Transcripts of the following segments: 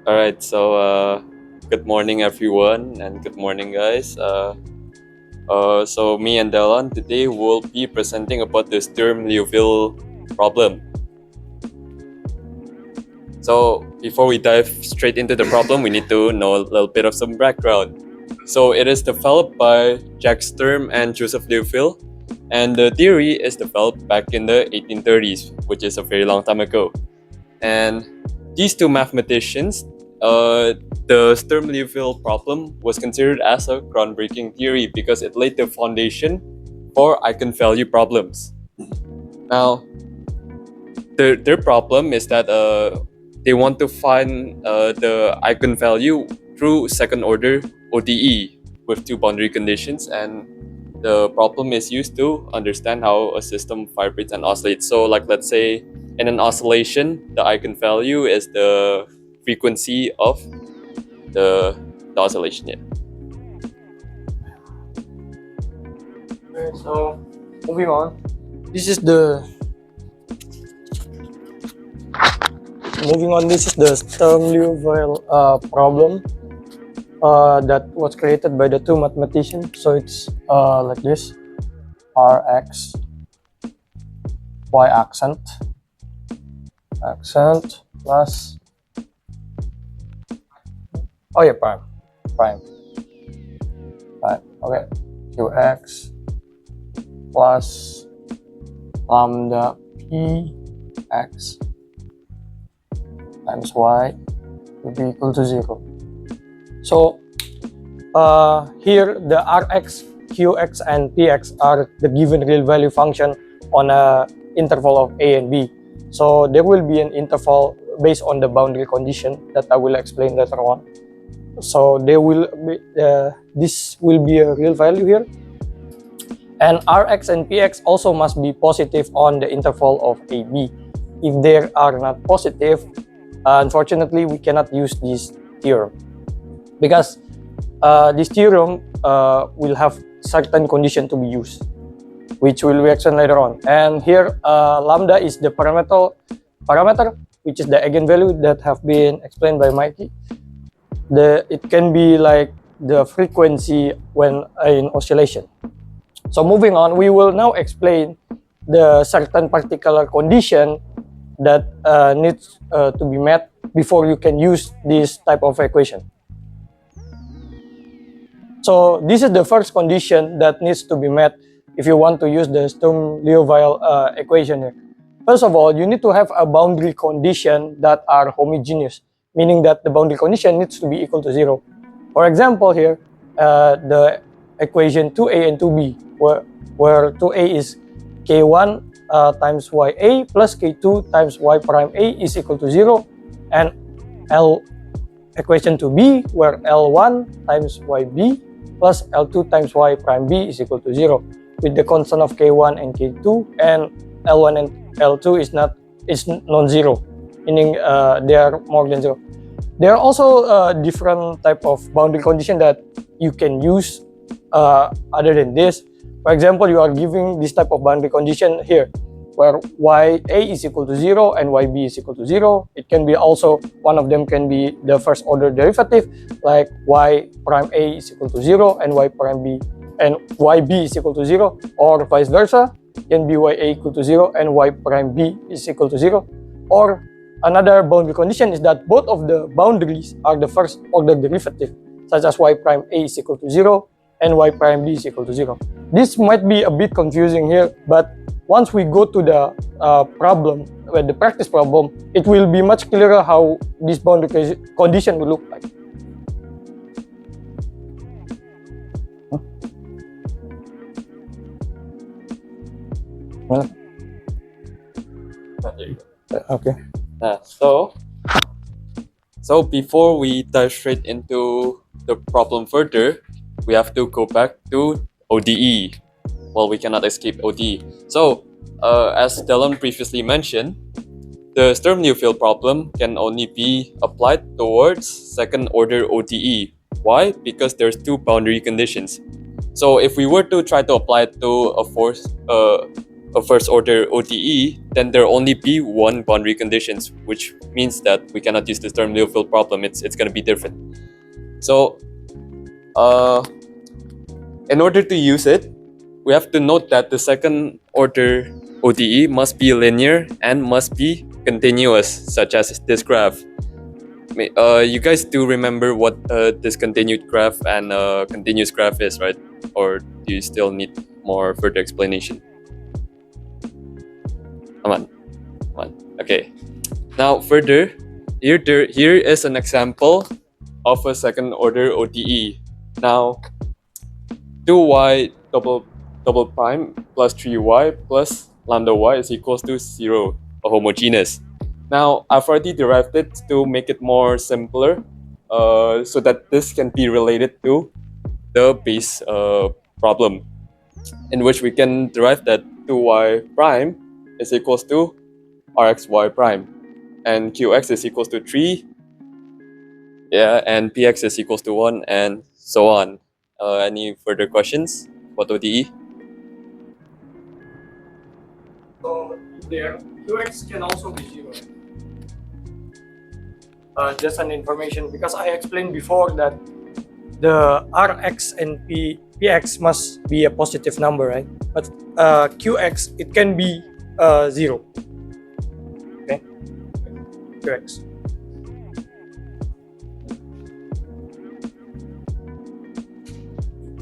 Alright, so good morning everyone and good morning guys. So me and Dylan today will be presenting about the Sturm Liouville problem. So before we dive straight into the problem, we need to know a little bit of some background. So it is developed by Jack Sturm and Joseph Liouville, and the theory is developed back in the 1830s, which is a very long time ago. And these two mathematicians, the Sturm-Liouville problem was considered as a groundbreaking theory because it laid the foundation for eigenvalue problems. Now, their problem is that they want to find the eigenvalue through second-order ODE with two boundary conditions, and the problem is used to understand how a system vibrates and oscillates. So, like let's say in an oscillation, the eigenvalue is the frequency of the oscillation. Yeah. Okay, so moving on. This is the Sturm-Liouville problem that was created by the two mathematicians. So it's like this: Rx y accent plus prime. Okay, qx plus lambda px times y will be equal to 0. So here the Rx, Qx, and Px are the given real value function on a interval of A and B. So there will be an interval based on the boundary condition that I will explain later on. So there will be, this will be a real value here. And Rx and Px also must be positive on the interval of AB. If they are not positive, unfortunately, we cannot use this theorem because this theorem will have certain condition to be used, which will be explained later on. And here, lambda is the parameter, which is the eigenvalue that have been explained by Mikey. It can be like the frequency when in oscillation. So moving on, we will now explain the certain particular condition that needs to be met before you can use this type of equation. So this is the first condition that needs to be met if you want to use the Sturm-Liouville equation here. First of all, you need to have a boundary condition that are homogeneous, meaning that the boundary condition needs to be equal to 0. For example here, the equation 2a and 2b, where 2a is k1 times ya plus k2 times y prime a is equal to 0, and equation 2b, where L1 times yb plus L2 times y prime b is equal to 0, with the constant of k1 and k2, and L1 and L2 is non-zero, meaning they are more than 0. There are also different type of boundary condition that you can use other than this. For example, you are giving this type of boundary condition here, where ya is equal to 0 and yb is equal to 0. It can be also, one of them can be the first order derivative, like y prime a is equal to 0 and y prime b and yb is equal to 0, or vice versa, can be ya equal to 0 and y prime b is equal to 0. Or another boundary condition is that both of the boundaries are the first order derivative, such as y prime a is equal to 0 and y prime b is equal to 0. This might be a bit confusing here, but once we go to the problem, the practice problem, it will be much clearer how this boundary condition will look like. Okay. So before we dive straight into the problem further, we have to go back to ODE. Well, we cannot escape ODE. So, as Dylan previously mentioned, the Sturm-Liouville problem can only be applied towards second-order ODE. Why? Because there's two boundary conditions. So, if we were to try to apply it to a a first order ODE, then there will only be one boundary conditions, which means that we cannot use the Sturm Liouville problem. It's going to be different. So in order to use it, we have to note that the second order ODE must be linear and must be continuous, such as this graph. You guys do remember what a discontinued graph and a continuous graph is, right? Or do you still need more further explanation? Come on. Okay. Now further, here is an example of a second order ODE. Now 2y double prime plus 3y plus lambda y is equals to 0, a homogeneous. Now I've already derived it to make it more simpler, so that this can be related to the base problem, in which we can derive that 2y prime is equals to rxy prime, and qx is equals to 3, and px is equals to 1, and so on. Any further questions about ODE? So there, QX can also be 0. Just an information, because I explained before that the Rx and Px must be a positive number, right? But Qx, it can be 0. Okay, Qx.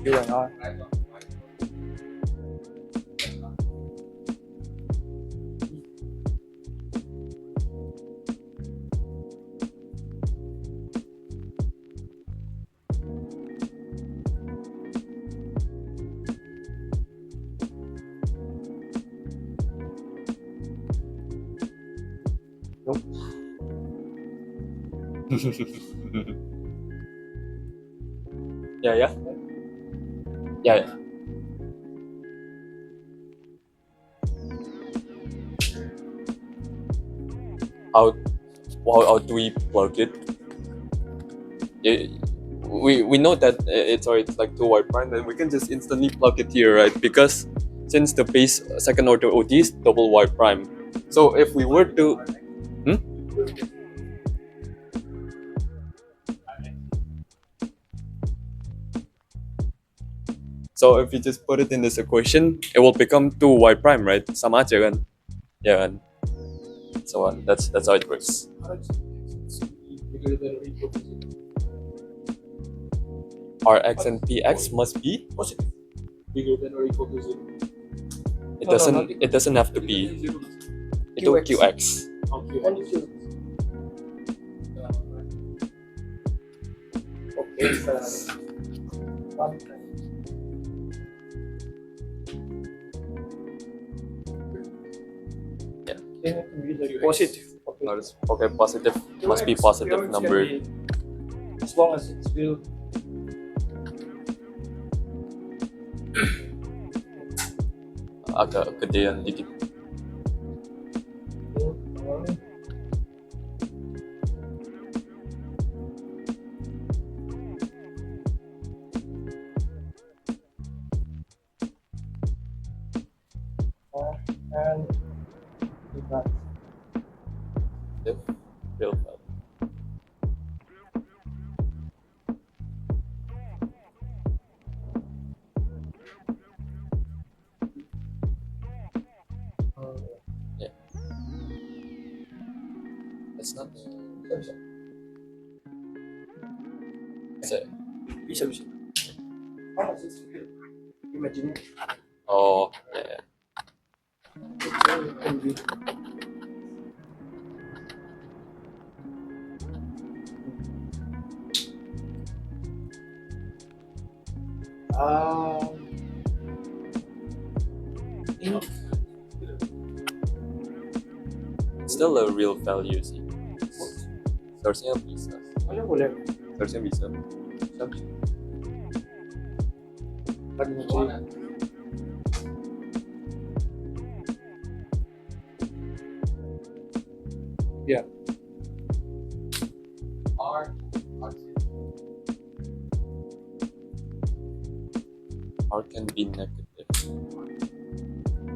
Q and R. Nope. Yeah. How do we plug it? We know that it's like 2y prime, then we can just instantly plug it here, right? Because since the base second order OD is double y prime, so if we were to so if you just put it in this equation, it will become 2y prime, right? Sama aja kan? Yeah, kan? So on. That's how it works. Rx and Px must be Positive. Bigger than or equal to 0. It doesn't have to be. Itu QX. Okay. Only Q. Okay. Yeah. Positive. Okay, positive must be positive QX number. can be, as long as it's will. Agak gedean dikit. And that. Yep, real bad. Yeah. It's not. Bisa. Imagine. Oh, yeah. It's still a real value sih. Seharusnya bisa. Boleh. Seharusnya bisa. Yeah. R can be negative.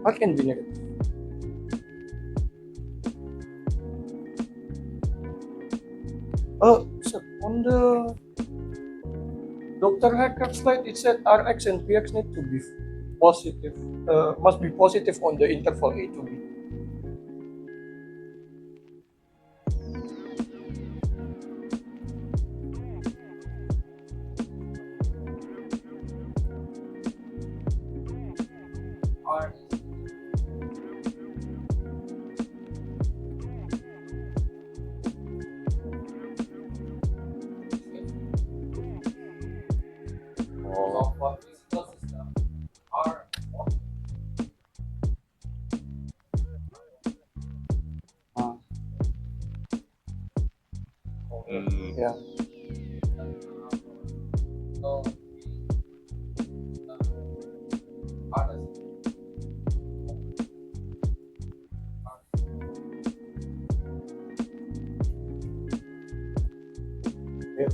How can be negative? So on the Dr. Hacker slide, it said Rx and Px need to be positive, must be positive on the interval A to B. Oh. Mm. Yeah. Yeah.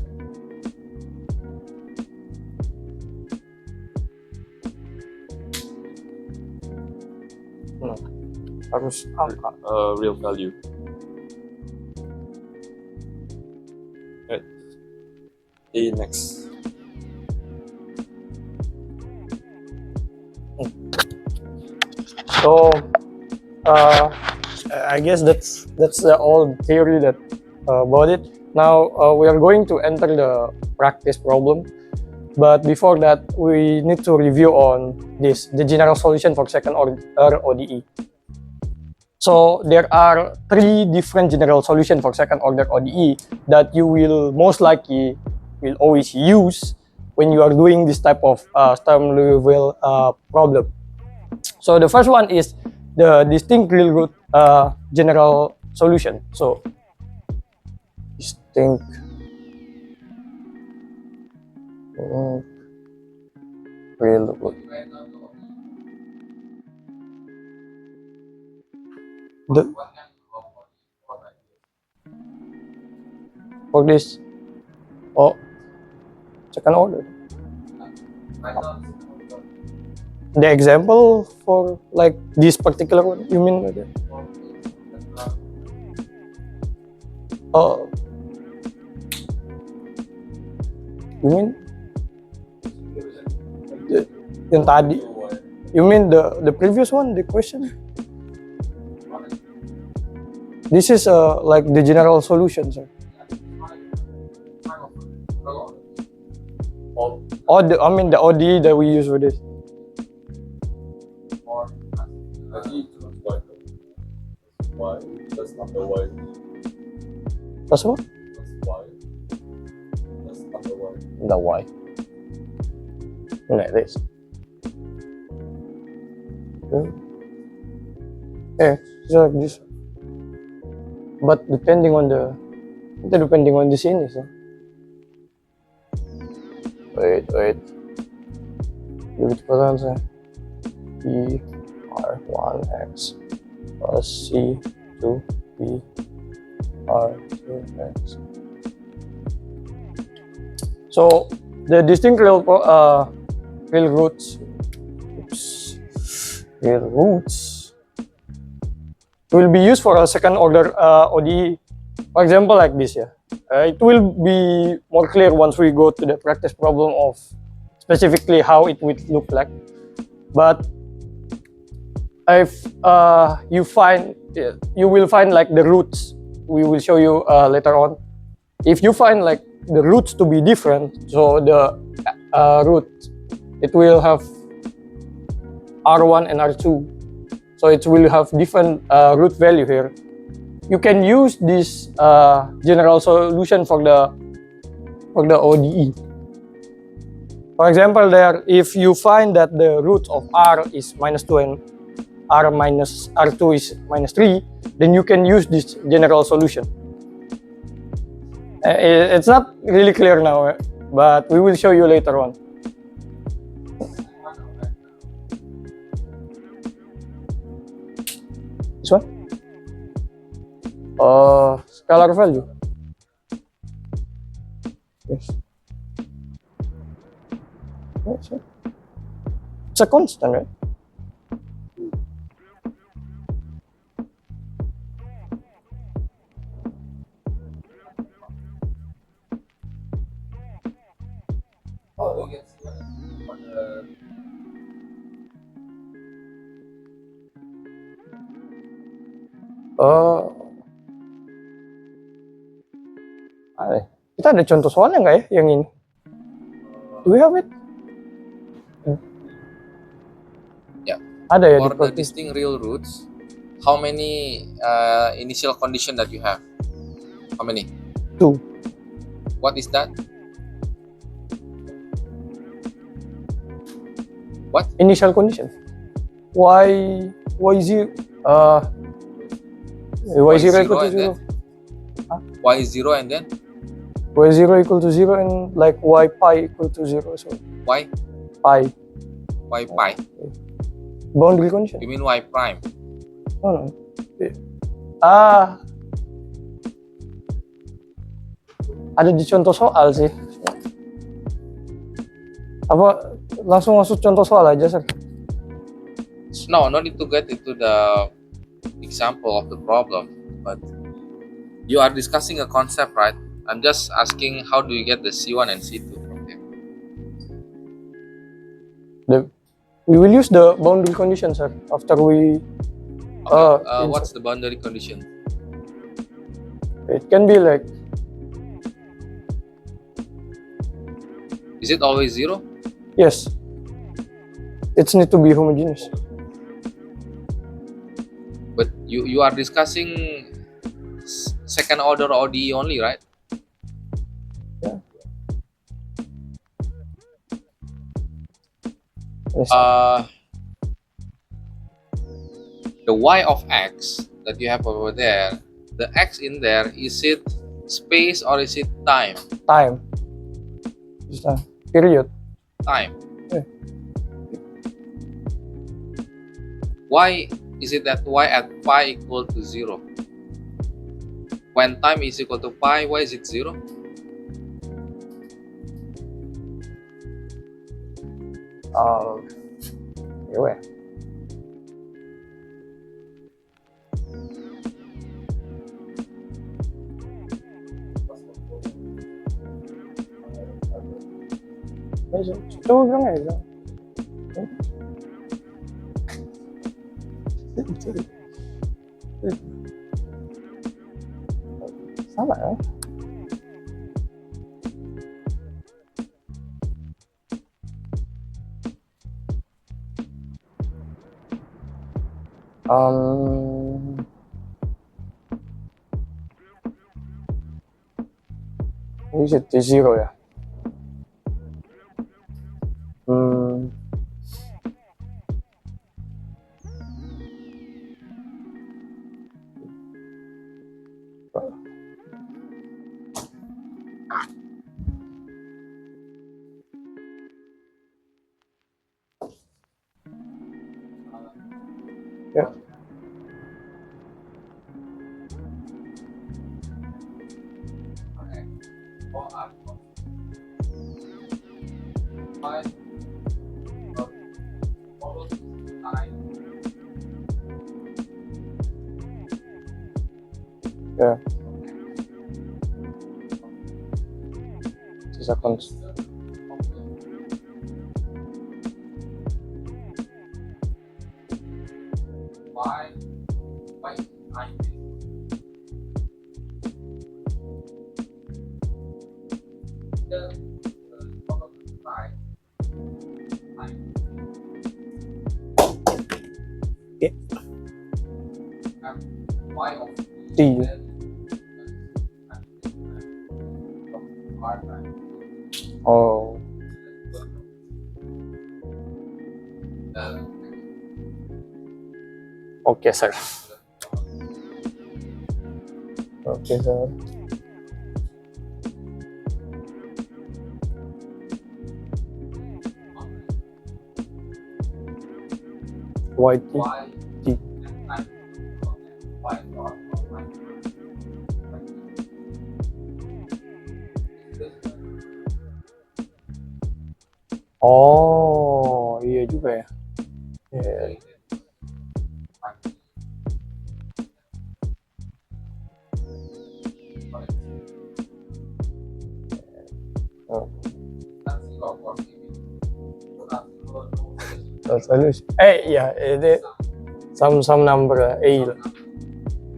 Harus angka. Real value. Right. The next. So, I guess that's the old theory that about it. Now we are going to enter the practice problem, but before that, we need to review on the general solution for second order ODE. So there are 3 different general solutions for second order ODE that you will most likely will always use when you are doing this type of Sturm Liouville problem. So the first one is the distinct real root general solution. So distinct real root. For this, second order. The example for like this particular one, you mean like that? You mean yang tadi? You mean the previous one, the question? This is like the general solution, sir. I mean the ODE that we use for this. Why? That's not the why. That's what? That's why. That's not the why. The Y. Like this. Yeah, it's like this. But depending on the scene, so. Wait. Give it a answer. E R1X plus C2B R2X. So the distinct real roots will be used for a second order ODE. For example, like this, yeah. It will be more clear once we go to the practice problem of specifically how it would look like. But if you will find like the roots, we will show you later on. If you find like the roots to be different, so the root, it will have R1 and R2. So it will have different root value here. You can use this general solution for the ODE. For example, there, if you find that the root of R is -2 and R minus R2 is -3, then you can use this general solution. It's not really clear now, but we will show you later on. This one? Scalar value. Yes. It's a constant, right? do you get C1 for the kita ada contoh soalnya nggak ya yang ini? Do we have it? Yeah. Ada ya For di the distinct real roots, how many initial condition that you have? How many? 2. What is that? What? Initial condition. Y0 y0 equal to and 0. then? Y is 0 and then? Y0 equal to 0 and like y pi equal to 0. So Y? pi. Y pi? Boundary condition. You mean Y prime? No. Ah. Ada di contoh soal sih. Apa langsung masuk contoh soal aja, Sir? No, no need to get into the example of the problem, but you are discussing a concept, right? I'm just asking how do you get the C1 and C2 from there? We will use the boundary condition, sir, after we Okay, what's the boundary condition? it can be like, Is it always 0? yes, it's need to be homogeneous. But you are discussing second order ODE only, right? Yeah. Yes, The y of x that you have over there, the x in there, is it space or is it time? time. Just period. Time. Yeah. Why is it that y at pi equal to 0? When time is equal to pi, why is it 0? Anyway. Coba bilang aja. Sama ya? Ini jadi 0 ya? Ya. Ya. Sisa kons. T. Oh. Oke, sir. Oke, sir. YT. T. Oh, iya juga ya. Yeah. Oh. of course, The solution. Yeah, some number A.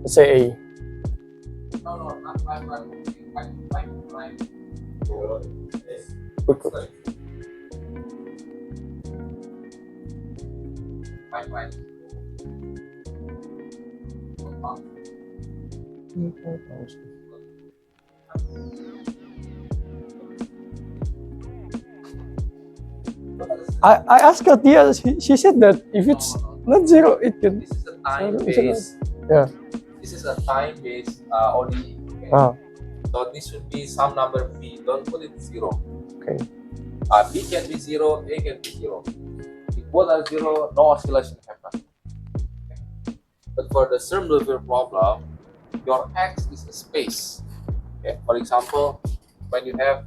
Let's say A. no, not five, five. Okay. Five. I asked Katia, she said that if it's not zero, it can. This is a time Zero, based. Yeah. This is a time based ODE. Okay? Ah, So this should be some number B. Don't put it zero. okay. B can be zero, A can be zero. If both are zero, no oscillation happens. Okay? But for the Sturm Liouville problem, your X is a space. Okay? For example, when you have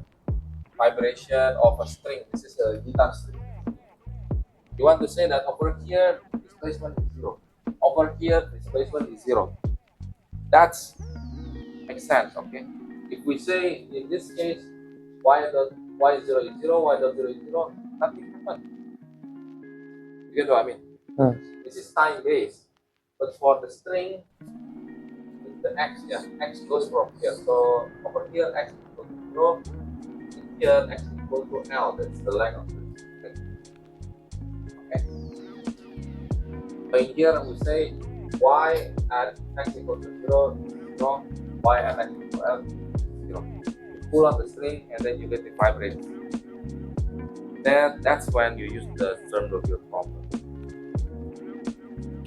vibration of a string, this is a guitar string. You want to say that over here displacement is zero, over here displacement is zero. That's makes sense, okay? If we say in this case y0 is zero, y0 is zero, nothing happens. You get what I mean? This is time based, but for the string, the x, x goes from here. So over here x equals to zero, here x equals to L. That's the length of the string. Okay. So in here we say y at x equals to 0, 0, y at x equals to L, 0. You pull out the string and then you get the vibration. Then that's when you use the Sturm Liouville problem.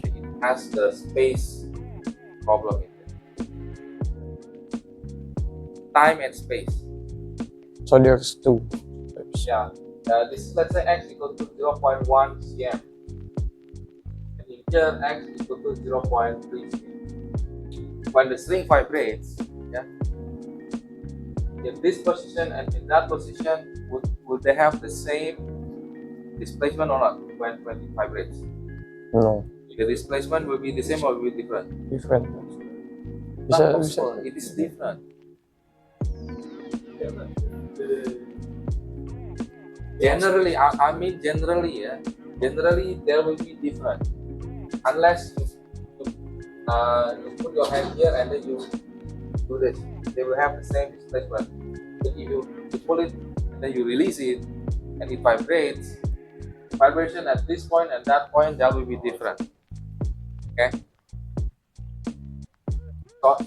It has the space problem in it. Time and space. So there's two. Yeah. This let's say x equals to 0.1 cm. And in here x equals to 0.3 cm. When the string vibrates, in this position and in that position, would they have the same displacement or not when it vibrates? No, The displacement will be the same or will be different? different. Not possible. It is different. Generally, I mean generally, generally there will be different. Unless you put your hand here and then you do this, they will have the same displacement. But if you pull it and then you release it and it vibrates, vibration at this point and that point, that will be different. Okay. So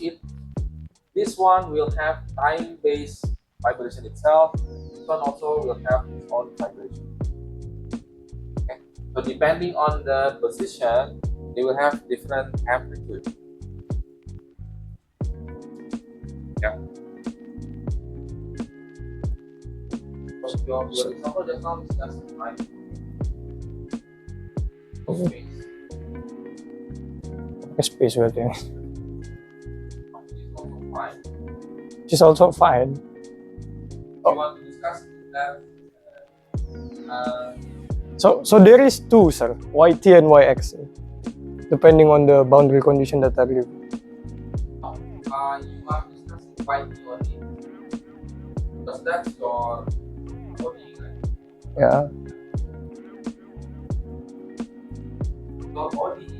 this one will have time-based vibration itself. This one also will have its own vibration. Okay. So depending on the position, they will have different amplitude. Yeah. So your example just now is just time. Space. Space we're doing. Is also fine. Which is also fine. You want to discuss that? So there is two, sir. YT and YX, depending on the boundary condition that are given. You are discussing YT only. Because that's your ODE, right? Yeah. Your ODE.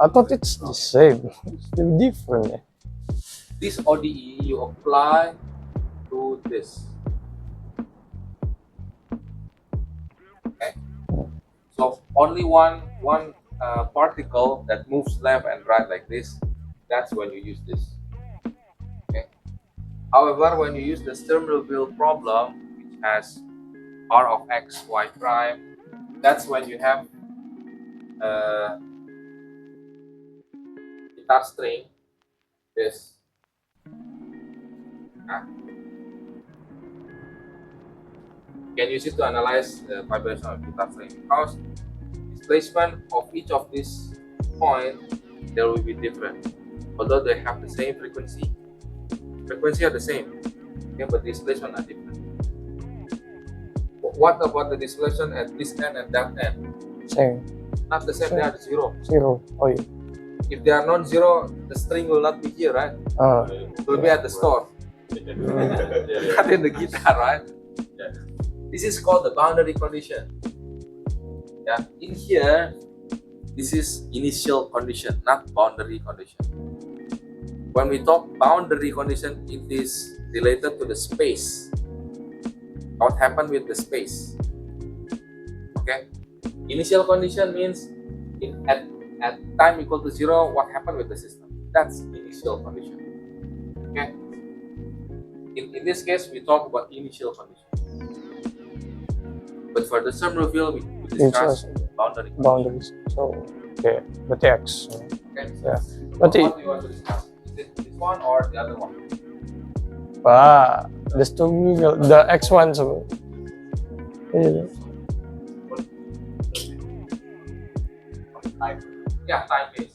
I thought it's the same. It's different. Eh? This ODE you apply to this. Okay. So only one particle that moves left and right like this. That's when you use this. Okay. However, when you use the Sturm Liouville problem, which has r of x, y prime, that's when you have guitar string, this. You can use it to analyze the vibration of guitar string because displacement of each of these points there will be different. Although they have the same frequency are the same, okay, but displacement are different. What about the displacement at this end and that end? Same. Not the same, they are zero. Zero. Oh yeah. If they are non-zero, the string will not be here, right? It will be at the source. Not in the guitar, right? Yeah. This is called the boundary condition. Yeah. In here, this is initial condition, not boundary condition. When we talk boundary condition, it is related to the space. What happened with the space? Okay. Initial condition means at time equal to 0, what happened with the system? That's initial condition. Okay. In this case, we talk about initial condition. But for the Sturm Liouville, we discuss boundaries. So, okay, berarti X. Okay. Yeah. So Berarti, what do you want to discuss? Is it this one or the other one? the Sturm, the X one. So, yeah. Yeah, time base.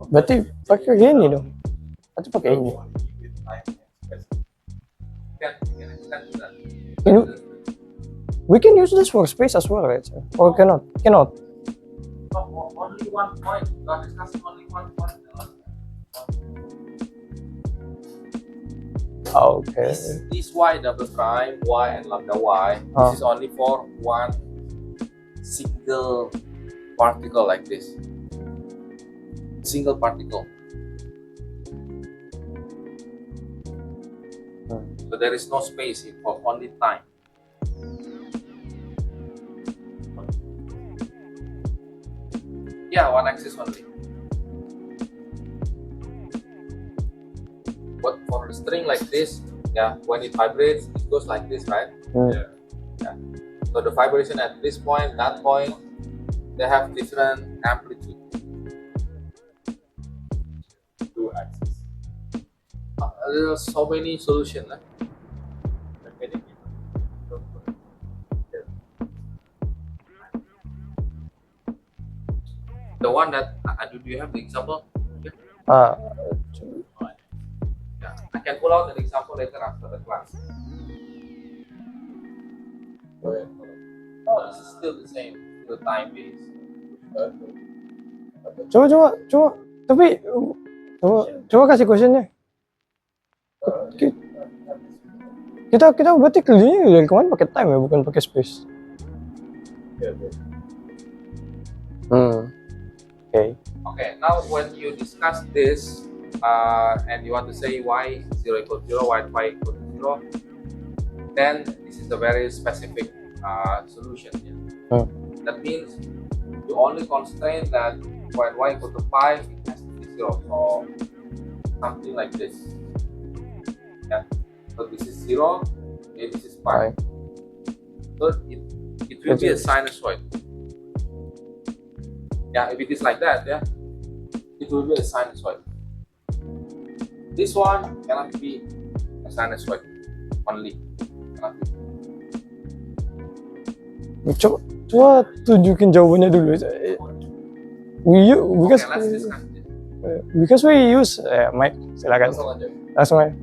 Berarti pakai gini dong. Atau pakai ini? Can extend to that. We can use this for space as well, right? Or cannot? Cannot. No, only one point. We are discussing only one point. Okay. This y double prime, y and lambda y. This is only for one single particle like this. Single particle. So there is no space for only time. Yeah, one axis only. But for a string like this, yeah, when it vibrates, it goes like this, right? Yeah. Yeah. So the vibration at this point, that point, they have different amplitude. Two axes. There are so many solutions. The one that do you have the example? Ah, Yeah, I can pull out an example later after the class. Oh, this is still the same, the time base. coba. Tapi coba kasih questionnya. Kita berarti kerjanya dari kemarin pakai time ya, bukan pakai space. Okay. Okay, now when you discuss this and you want to say y 0 equals 0, y equals 0, then this is a very specific solution. Yeah? That means you only constrain that when y equals to 5, it has to be 0. So something like this. Yeah. So this is 0, and this is 5. So it will be a sinusoid. Yeah, if it is like that, yeah, it will be a sinusoid. This one cannot be a sinusoid only. Cannot be. Coba tunjukin jawabannya dulu. Okay, let's discuss this. Because we use Mike, silakan. Langsung aja.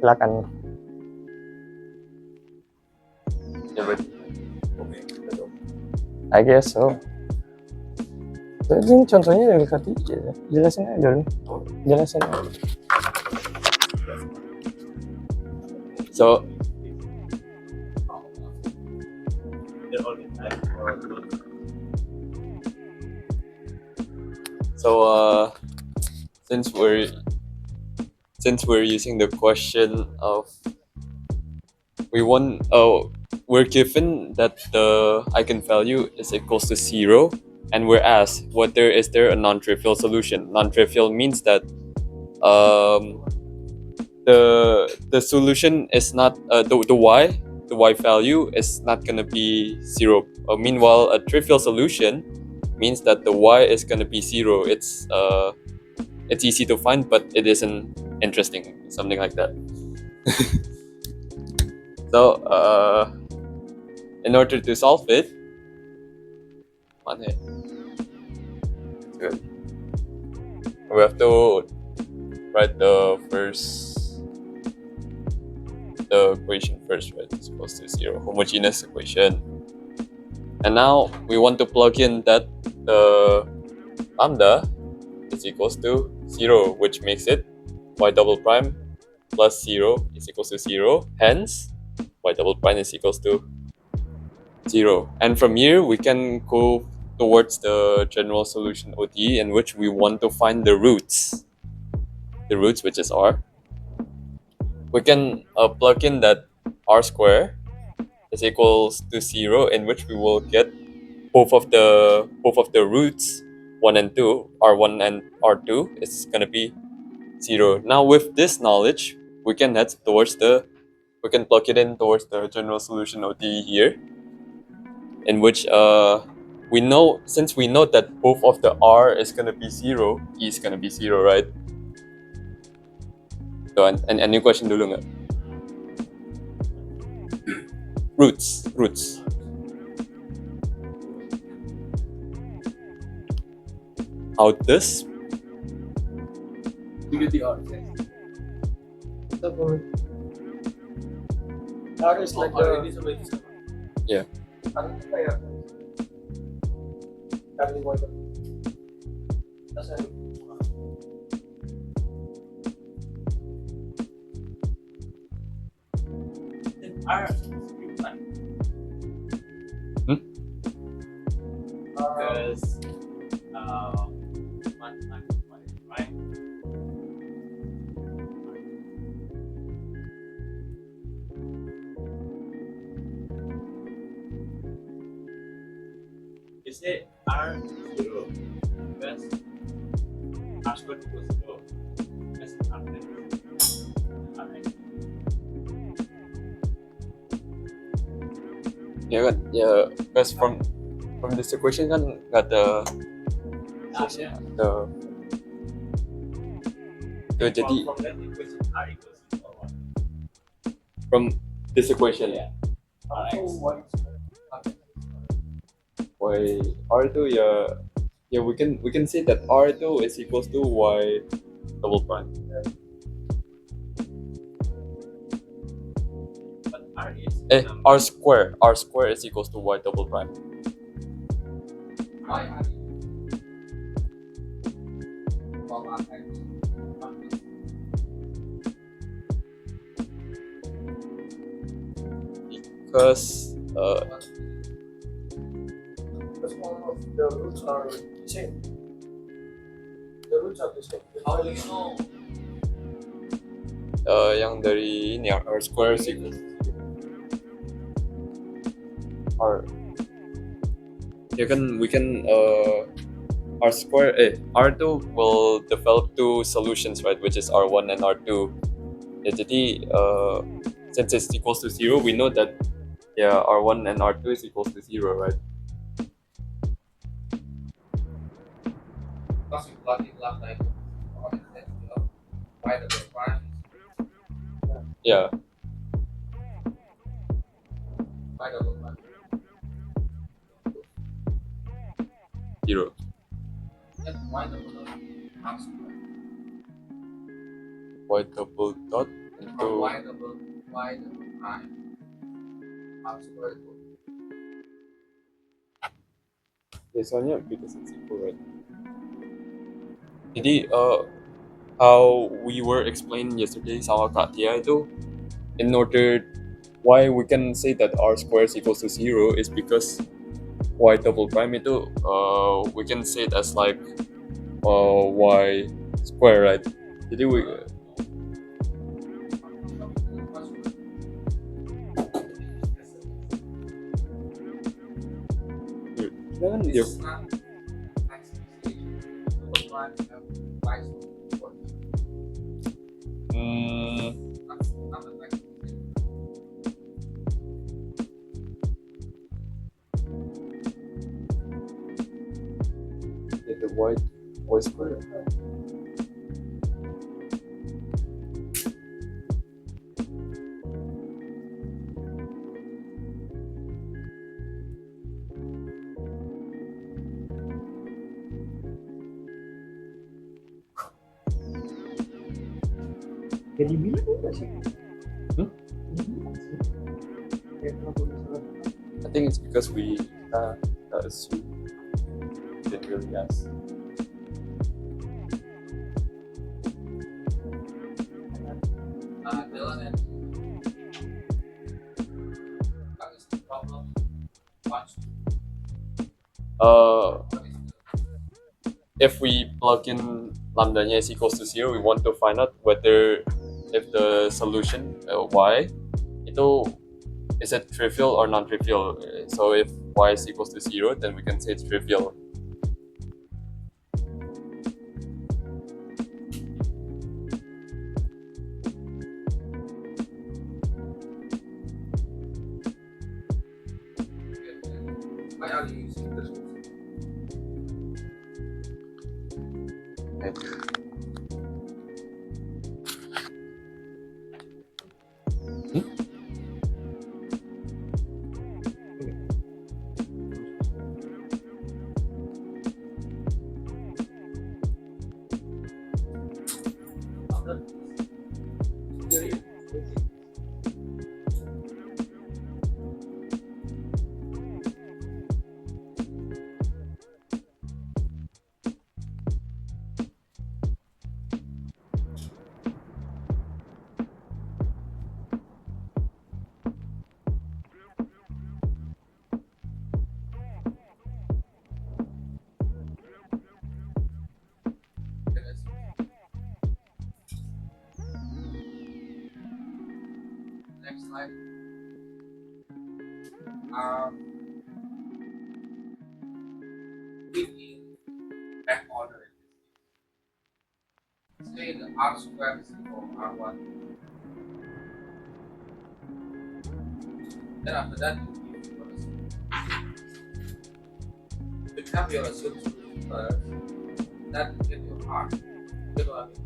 Silakan. I guess so. Ini contohnya dari tadi, jelasin aja dulu. Jelasin aja. So since we're using the question of we're given that the eigenvalue is equals to 0, and we're asked whether is there a non-trivial solution. Non-trivial means that the solution is not the y value is not gonna be 0. Meanwhile, a trivial solution means that the y is gonna be 0. It's easy to find, but it isn't interesting. Something like that. So in order to solve it, good. We have to write the equation first, right? It's equals to 0, homogeneous equation. And now we want to plug in that the lambda is equals to 0, which makes it y double prime plus 0 is equals to 0. Hence, y double prime is equals to 0. And from here, we can go towards the general solution ODE in which we want to find the roots. The roots, which is r. We can plug in that r square is equals to 0, in which we will get both of the roots 1 and 2, r1 and r2 is gonna be 0. Now with this knowledge, we can plug it in towards the general solution ODE here, in which since we know that both of the r is gonna be 0, e is gonna be 0, right? So and any question dulu nggak? Roots. How this? UTR. R is like the Yeah. R kayak dari white. Because one times one, right? You say R0 because R squared equals 0 because R ten is Rx. Ya kan, ya, because from this equation kan nggak ada the jadi From that equation, R equals to 1. from this equation Yeah. So Rx. white. y r2 yeah we can say that r2 is equals to y double prime. But R is R square is equals to y double prime. Because Because all of the roots are the same. The roots are the same. how do you know? yang dari ini r square is equals to r ya kan we can r square r2 will develop two solutions, right, which is r1 and r2. Ya, jadi since it's equals to 0, we know that r1 and r2 is equals to 0, right? Because you plug in lambda into or instead of y double prime Yeah. y double prime 0. and y double dot r square Y double dot or into y double prime r square equal soalnya because it's equal, right? Jadi how we were explaining yesterday sama Kak Tia itu, in order why we can say that r square is equals to 0 is because y double prime itu we can say it as like y square, right? Jadi we jangan dia This is not maximization. Double prime have y square. That's not the maximization. the y square. Jadi bilang enggak sih? Hmm? I think it's because we assume didn't really ask. If we plug in lambda-nya is equals to 0, we want to find out whether if the solution y itu is it trivial or non-trivial. So if y is equals to 0, then we can say it's trivial. Why are you using this? Next slide. In back order. Say the r squared is equal to r1. Then after that, you have your assumption first. That you get your r. You know what I mean?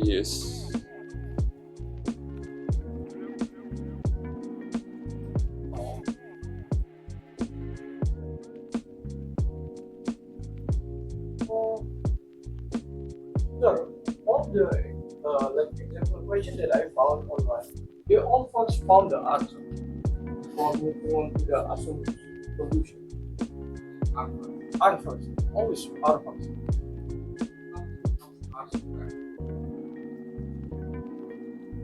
Yes. Sure. All the like example question that I found online, they all first found the answer before moving on to the assumed solution. R first, always R first. R squared.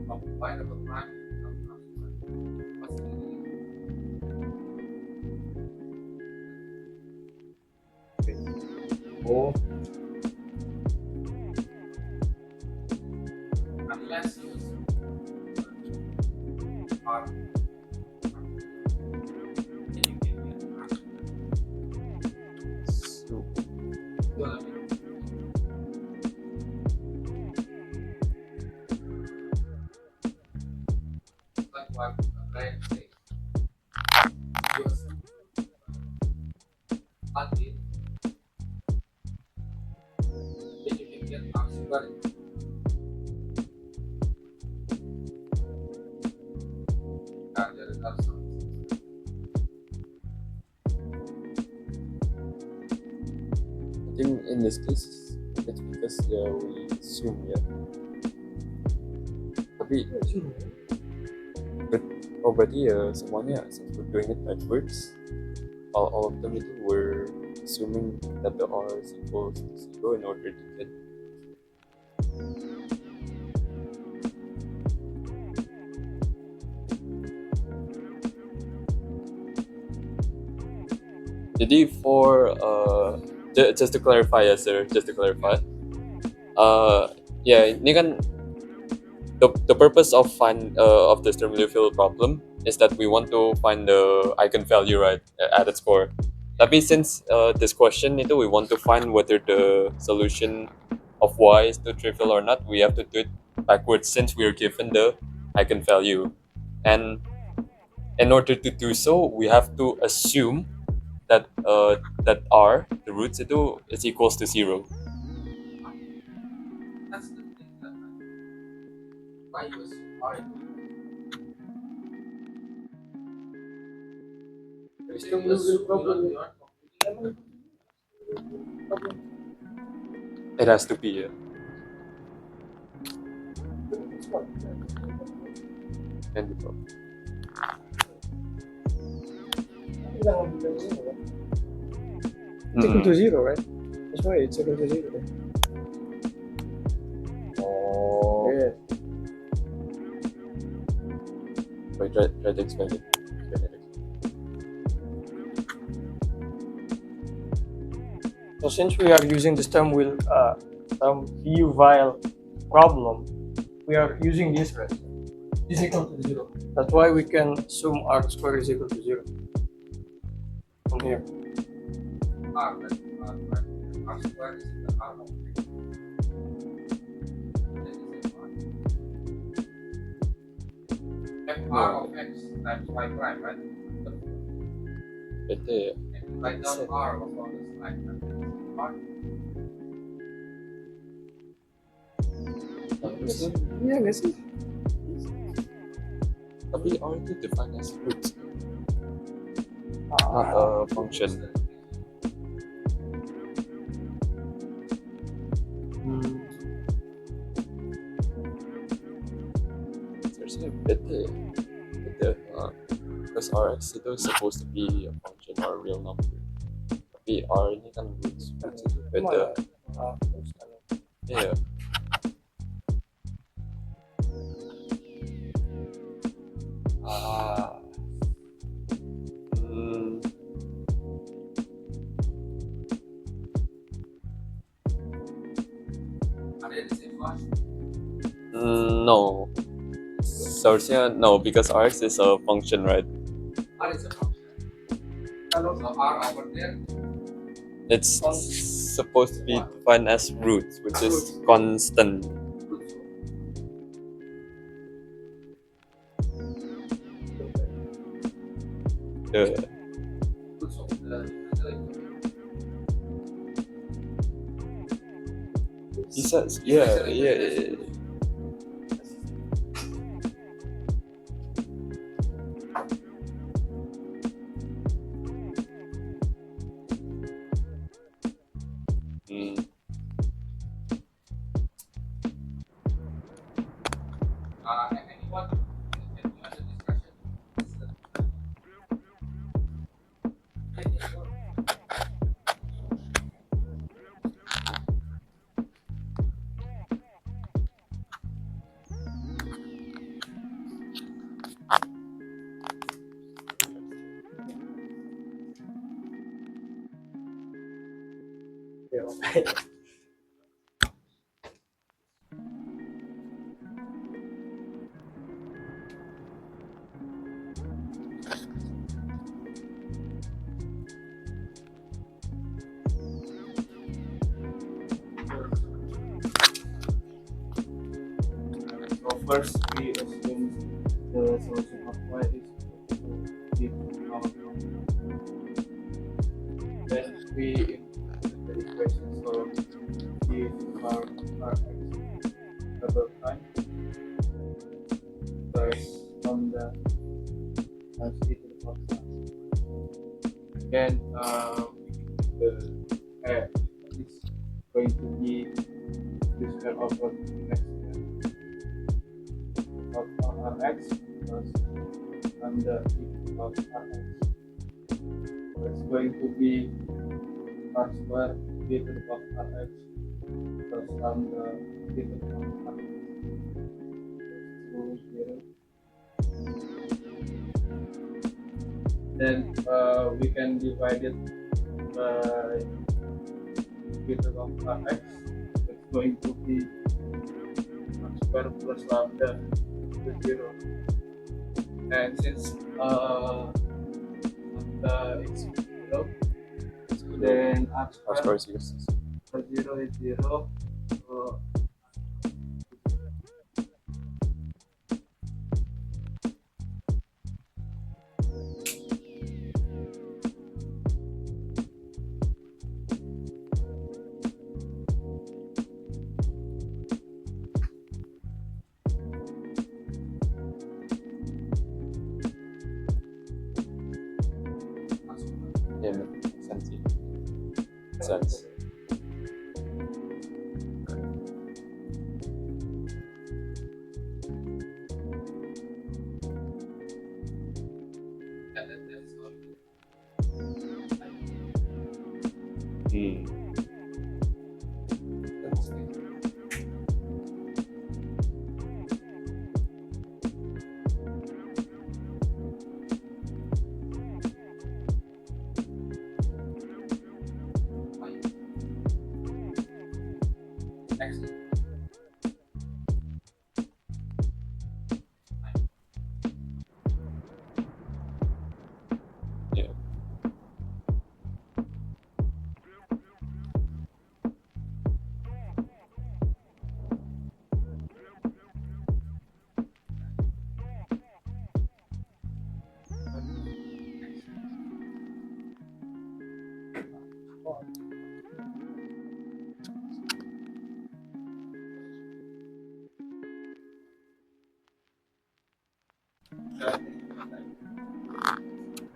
From y over prime becomes r squared. What's the Oh, unless you use r, then you get r squared. So, You know what I mean? Like what Brian says. You assume until then you can get r squared. And there is also I think in this case, it's because we assume Tapi berarti semuanya since we're doing it backwards, all of them itu were assuming that the r is equal to 0 in order to get. Jadi for just to clarify ya sir, just to clarify, ini kan the purpose of of the Sturm Liouville problem is that we want to find the eigenvalue right at its core. Tapi since this question itu we want to find whether the solution of y is too trivial or not, we have to do it backwards since we are given the eigenvalue, and in order to do so, we have to assume that that r, the roots itu is equals to 0. that's the thing that why you assume r is Sturm Liouville problem. It has to be and the problem. It's equal to 0, right? That's why it's equal to 0. Oh. Yeah. Wait, try to explain it. So since we are using the Liouville problem, we are using this rest is equal to 0. That's why we can assume r square is equal to 0 from here. R, right? R square is the R of x. That is fr of x times y prime, right? Better ya. And write down r also on the slide. R. Iya nggak sih? Tapi R itu defined as roots, not a function. Seharusnya better ya. Because Rx itu supposed to be a function or a real number. Tapi R ini kan roots itu better. Iya. Are they the same one? No. Seharusnya no, because Rx is a function, right? R is a function. So R over there. It's supposed to be defined as roots, which is constant. He says, yeah. Anyone can join the discussion? So first we assume the solution of y is equal to b to the power of 1. Then we implement the equation, so b to the power of rx double prime plus lambda times e to the power of 1. Again, the is going to be this square over the next of Rx plus lambda e to the power of Rx. So it's going to be r square b to the power of Rx plus lambda e to the power of Rx. So 0. Then we can divide it by b to the power of Rx. It's going to be r square plus lambda to 0. And since lambda is 0, then r square is useless. plus 0 is 0. So Yeah, makes sense. Makes sense.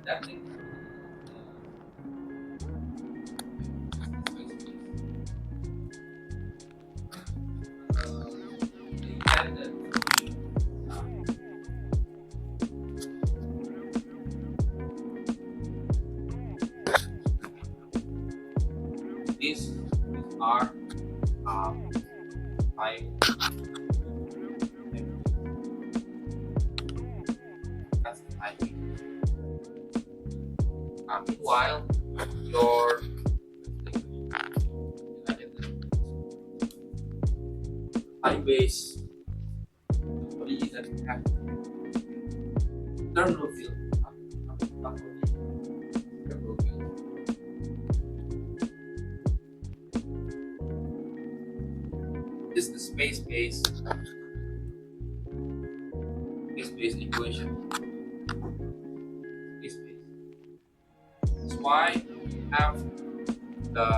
That thing. The intended these are I that's the IP. Meanwhile, your time base body that you have terminal field. This is the space-based equation. Space-based. That's why you have the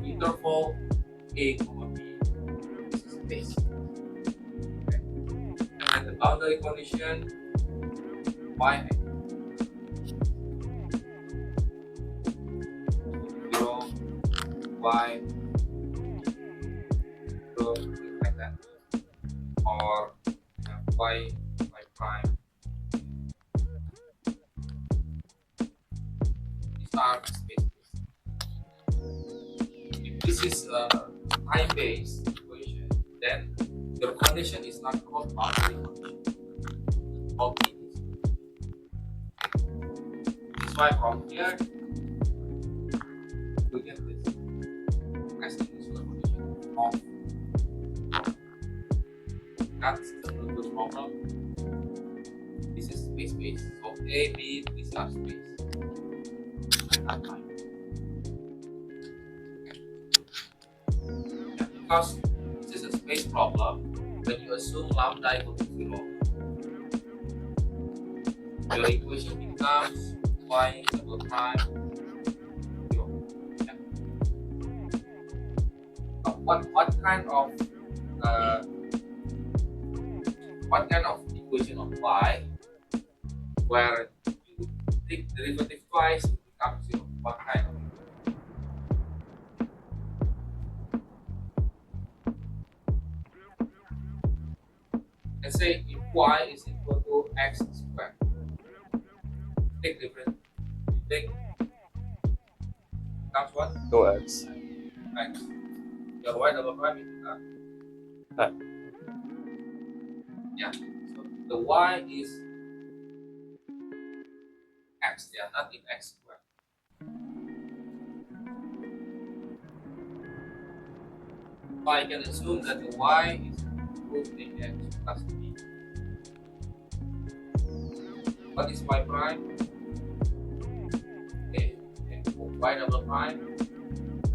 interval A, B. This is space. Okay. And the boundary condition y 0, y 0, like that, or y prime. These are space-based. If this is a time-based equation, then your condition is not called boundary condition. It's called limit. That's why from here we get this as the initial condition of. That's the Bluetooth problem. This is space-based. So A, B, these are space. At time. Yeah, because this is a space problem, when you assume lambda equal to 0, your equation becomes y double prime 0. Yeah. What kind of equation of y where you take derivative twice it becomes 0? What kind of? Let's say if y is equal to x squared, take different. You take becomes what? 2x. X. Your y double prime is Right. yeah. So the y is x. They are not in x squared. So I can assume that the y is equal to x plus b. What is y prime? Okay. Y double prime.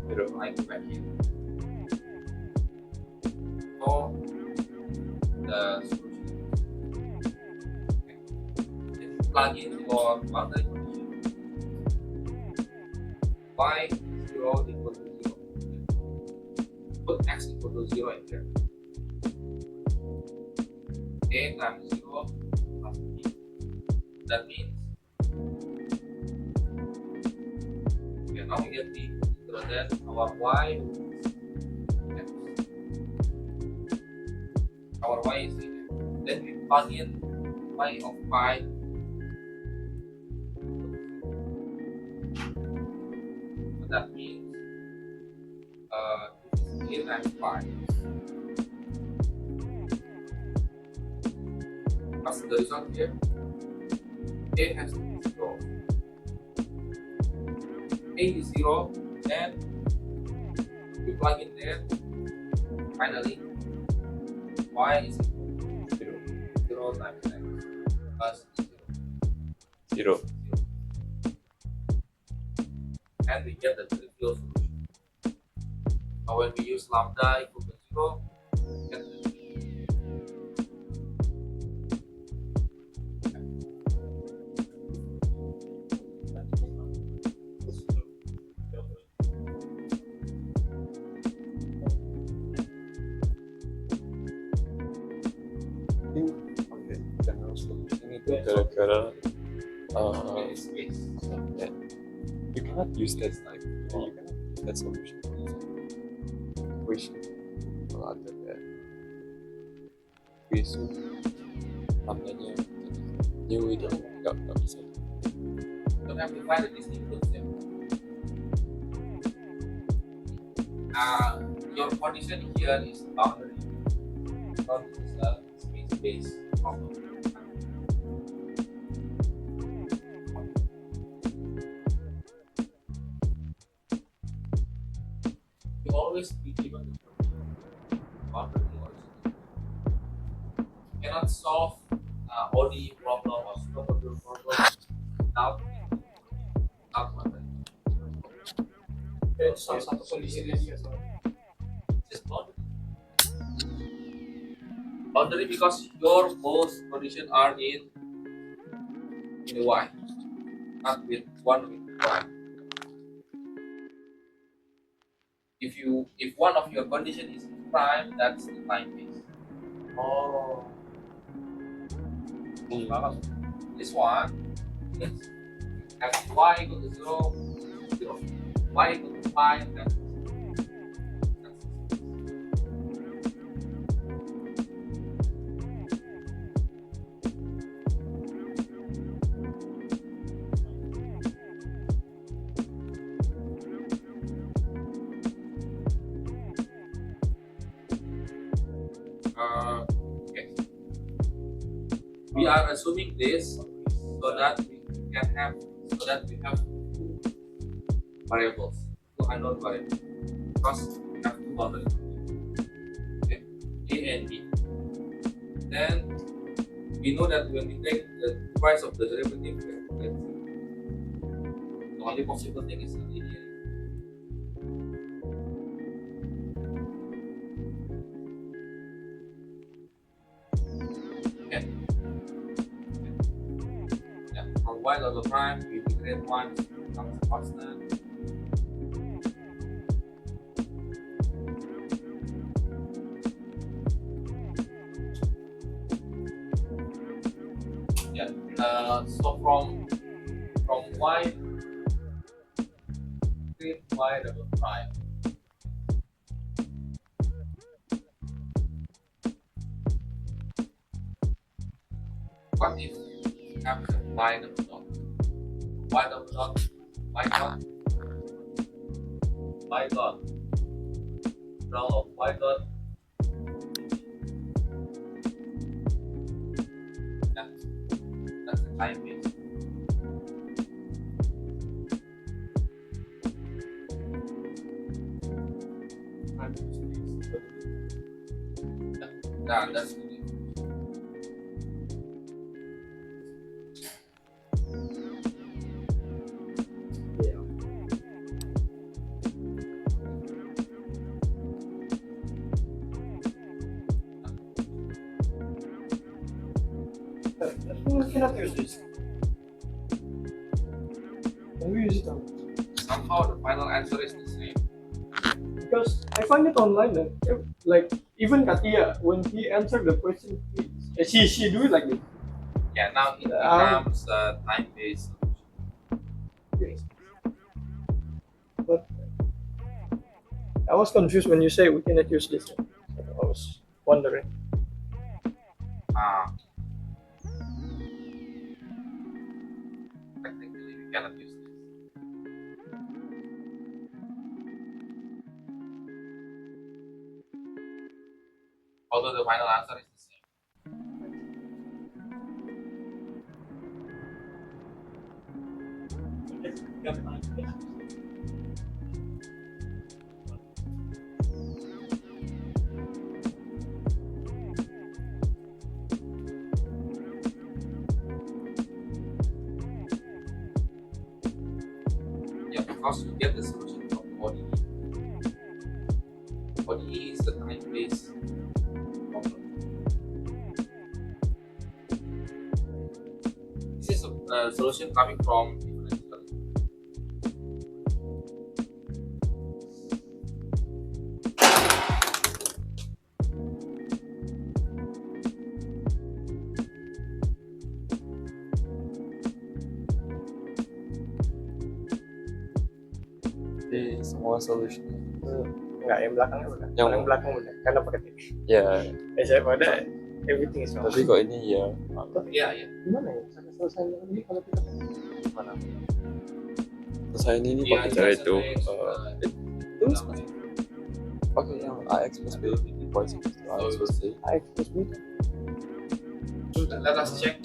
0. I go back here. So the solution. Okay. Let's plug in for boundary condition. Y 0 equal to 0. Put x equal to 0 in here. A times 0 plus b. That means okay, now we get b equal to 0, then our y x. Our y is in. Then we plug in y of pi. So that means this is a times pi. What's the result here? A has to be 0. A is 0, then we plug in there. Finally, y is equal to 0 times x plus 0. 0. And we get the trivial solution. Now when we use lambda equal to 0, we get the Okay. General solution itu ke gara-gara in this case. yeah, you cannot use that like you cannot use that solution for this equation kalau ada kayak equation namanya new itu nggak bisa. Don't have to find the distinct step. Your condition here is boundary. So this is a space-based problem. You always be given the boundary also. You cannot solve ODE problem or supercomputer problem without boundary. Salah satu kondisinya dia soalnya. Just boundary. Boundary because your both condition are in Y, not with Y. If one of your condition is prime, that's the time base. Oh. This one is have Y equal to 0, 0. Y equal to 5, that's okay. We are assuming this so that we have two variables, two unknown variables, because we have two boundaries, okay, A and B. Then we know that when we take the price of the derivative, the only possible thing is linear. From y over prime, we integrate 1 becomes a constant. Yeah. So from y, integrate y over prime. What if we have y double dot? Y double dot, y dot, y dot, now of y dot. That's the time base. That's the difference. We cannot use this. Can we use it on? Somehow the final answer is the same. Because I find it online and like even Katia when he answered the question, she do it like this. Yeah, now it becomes a time-based solution. Yes. But I was confused when you say we cannot use this. So I was wondering. Technically, we cannot use this. Although the final answer is the same. Yeah, because you get the solution from ODE. ODE is the time-based problem. This is a solution coming from differential. Tapi semua solution. Enggak, yang belakangnya udah. Yang- Paling belakang udah. Karena pakai titik. Ya, Saya pada everything is wrong. tapi kok ini ya Iya, iya. Gimana ya? Sampai selesai ini kalau kita gimana? Selesai ini Iya, pakai cara itu. itu Pakai yang AX plus B. Why is it AX plus B? AX plus B. let us check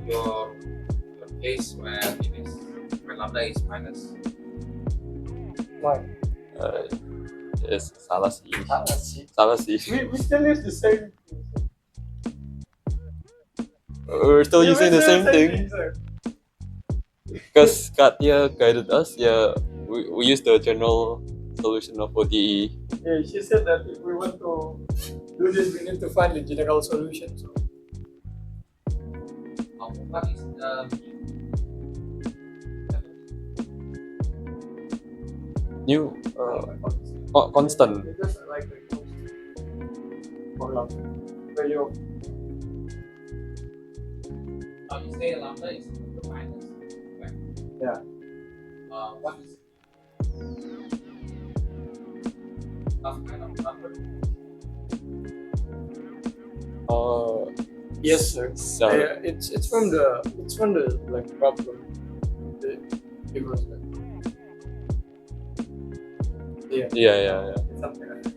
your case when lambda is minus. Why? Yes, salah sih. Salah sih. Salah sih. We still use the same. We're still using the same thing. Because Katya guided us, yeah, we use the general solution of ODE. Yeah, she said that if we want to do this, we need to find the general solution. So What is the New constant. because I like the constant. Where you you say lambda is the minus, right? Yeah. What is some kind of number? yes, sir. So It's from the like problem. It was like, yeah. something like that.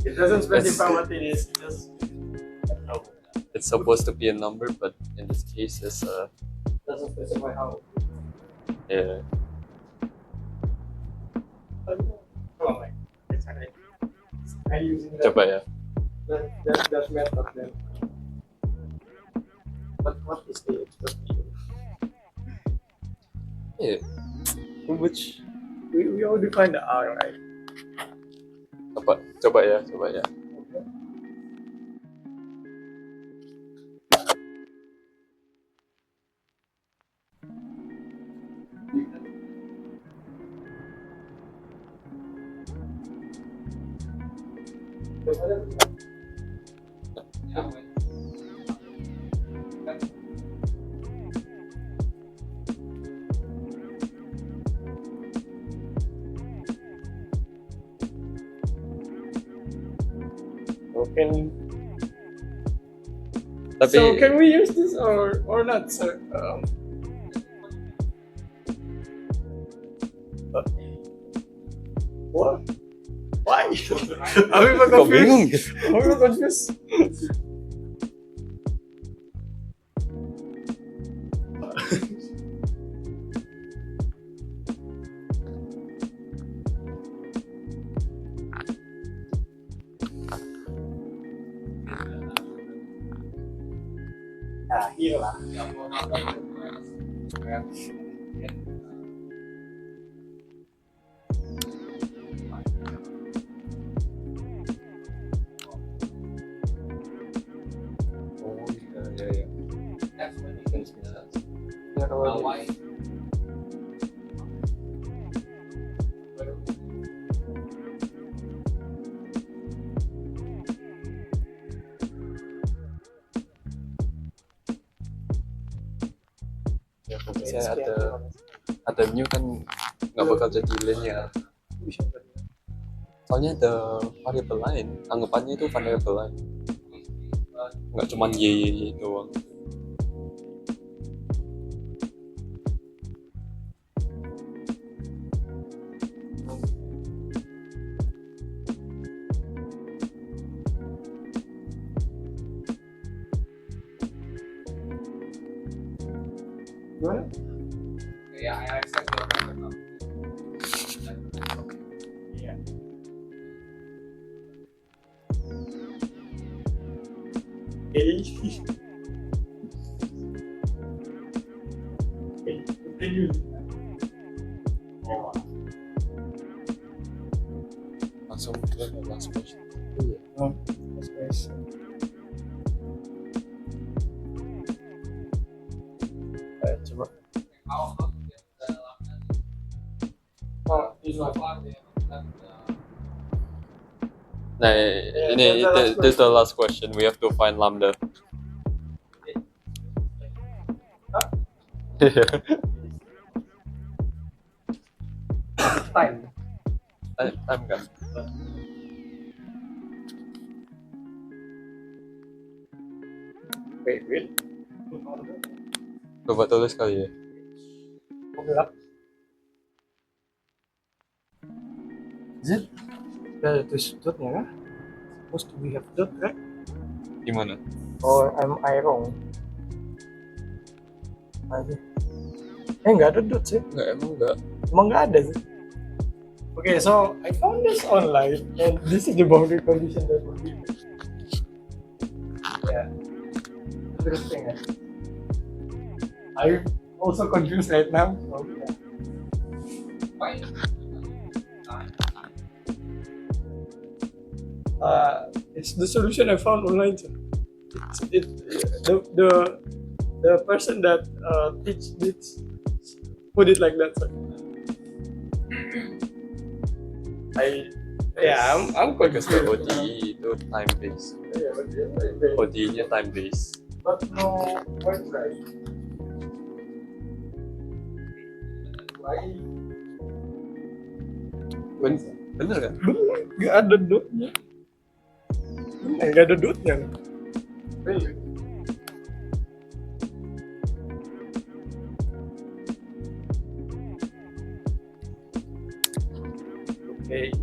It doesn't specify what it is. It just It's supposed to be a number, but in this case, it's doesn't specify how. yeah. Oh my! It's alright. I using that Coba ya. that method then. But what is the expectation? Yeah. Which We all define the R, right? coba ya. Yeah, when Tapi So can we use this or not, sir? What? Why? Are we kok bingung confused? gitu? Are we confused? Nah, hilang. yang mau lambda itu minus, Oh iya. that's when it makes sense. Ya, kalau Why? Ya, kalau misalnya ada new kan nggak bakal jadi linear. Soalnya ada variabel lain, anggapannya itu variabel lain, nggak cuma y doang. Gimana? Yeah, I accept your method now. Iya. Continue. Langsung ke last question. Coba. How to get the lambda? Oh, So far we haven't done Nah, ini that's the last this is the last question. We have to find lambda. Time. Time kan? Wait. Coba tulis kali ya. Is it? Itu dotnya kah? Supposed to be have dot, right? Gimana? Or am I wrong? Aja. Nggak ada dot sih. Enggak. Emang nggak ada sih. Okay, so I found this online, and this is the boundary condition that we're given. Yeah, interesting. I'm also confused right now. So, yeah. It's the solution I found online. Sir. The person that teach this put it like that. Sir. I'm Because the confused. ODE itu time based. Yeah, but yeah, ODE-nya time based. but no word right. Why? Bener kan? Gak ada dotnya. Gak ada dotnya. Really? Okay.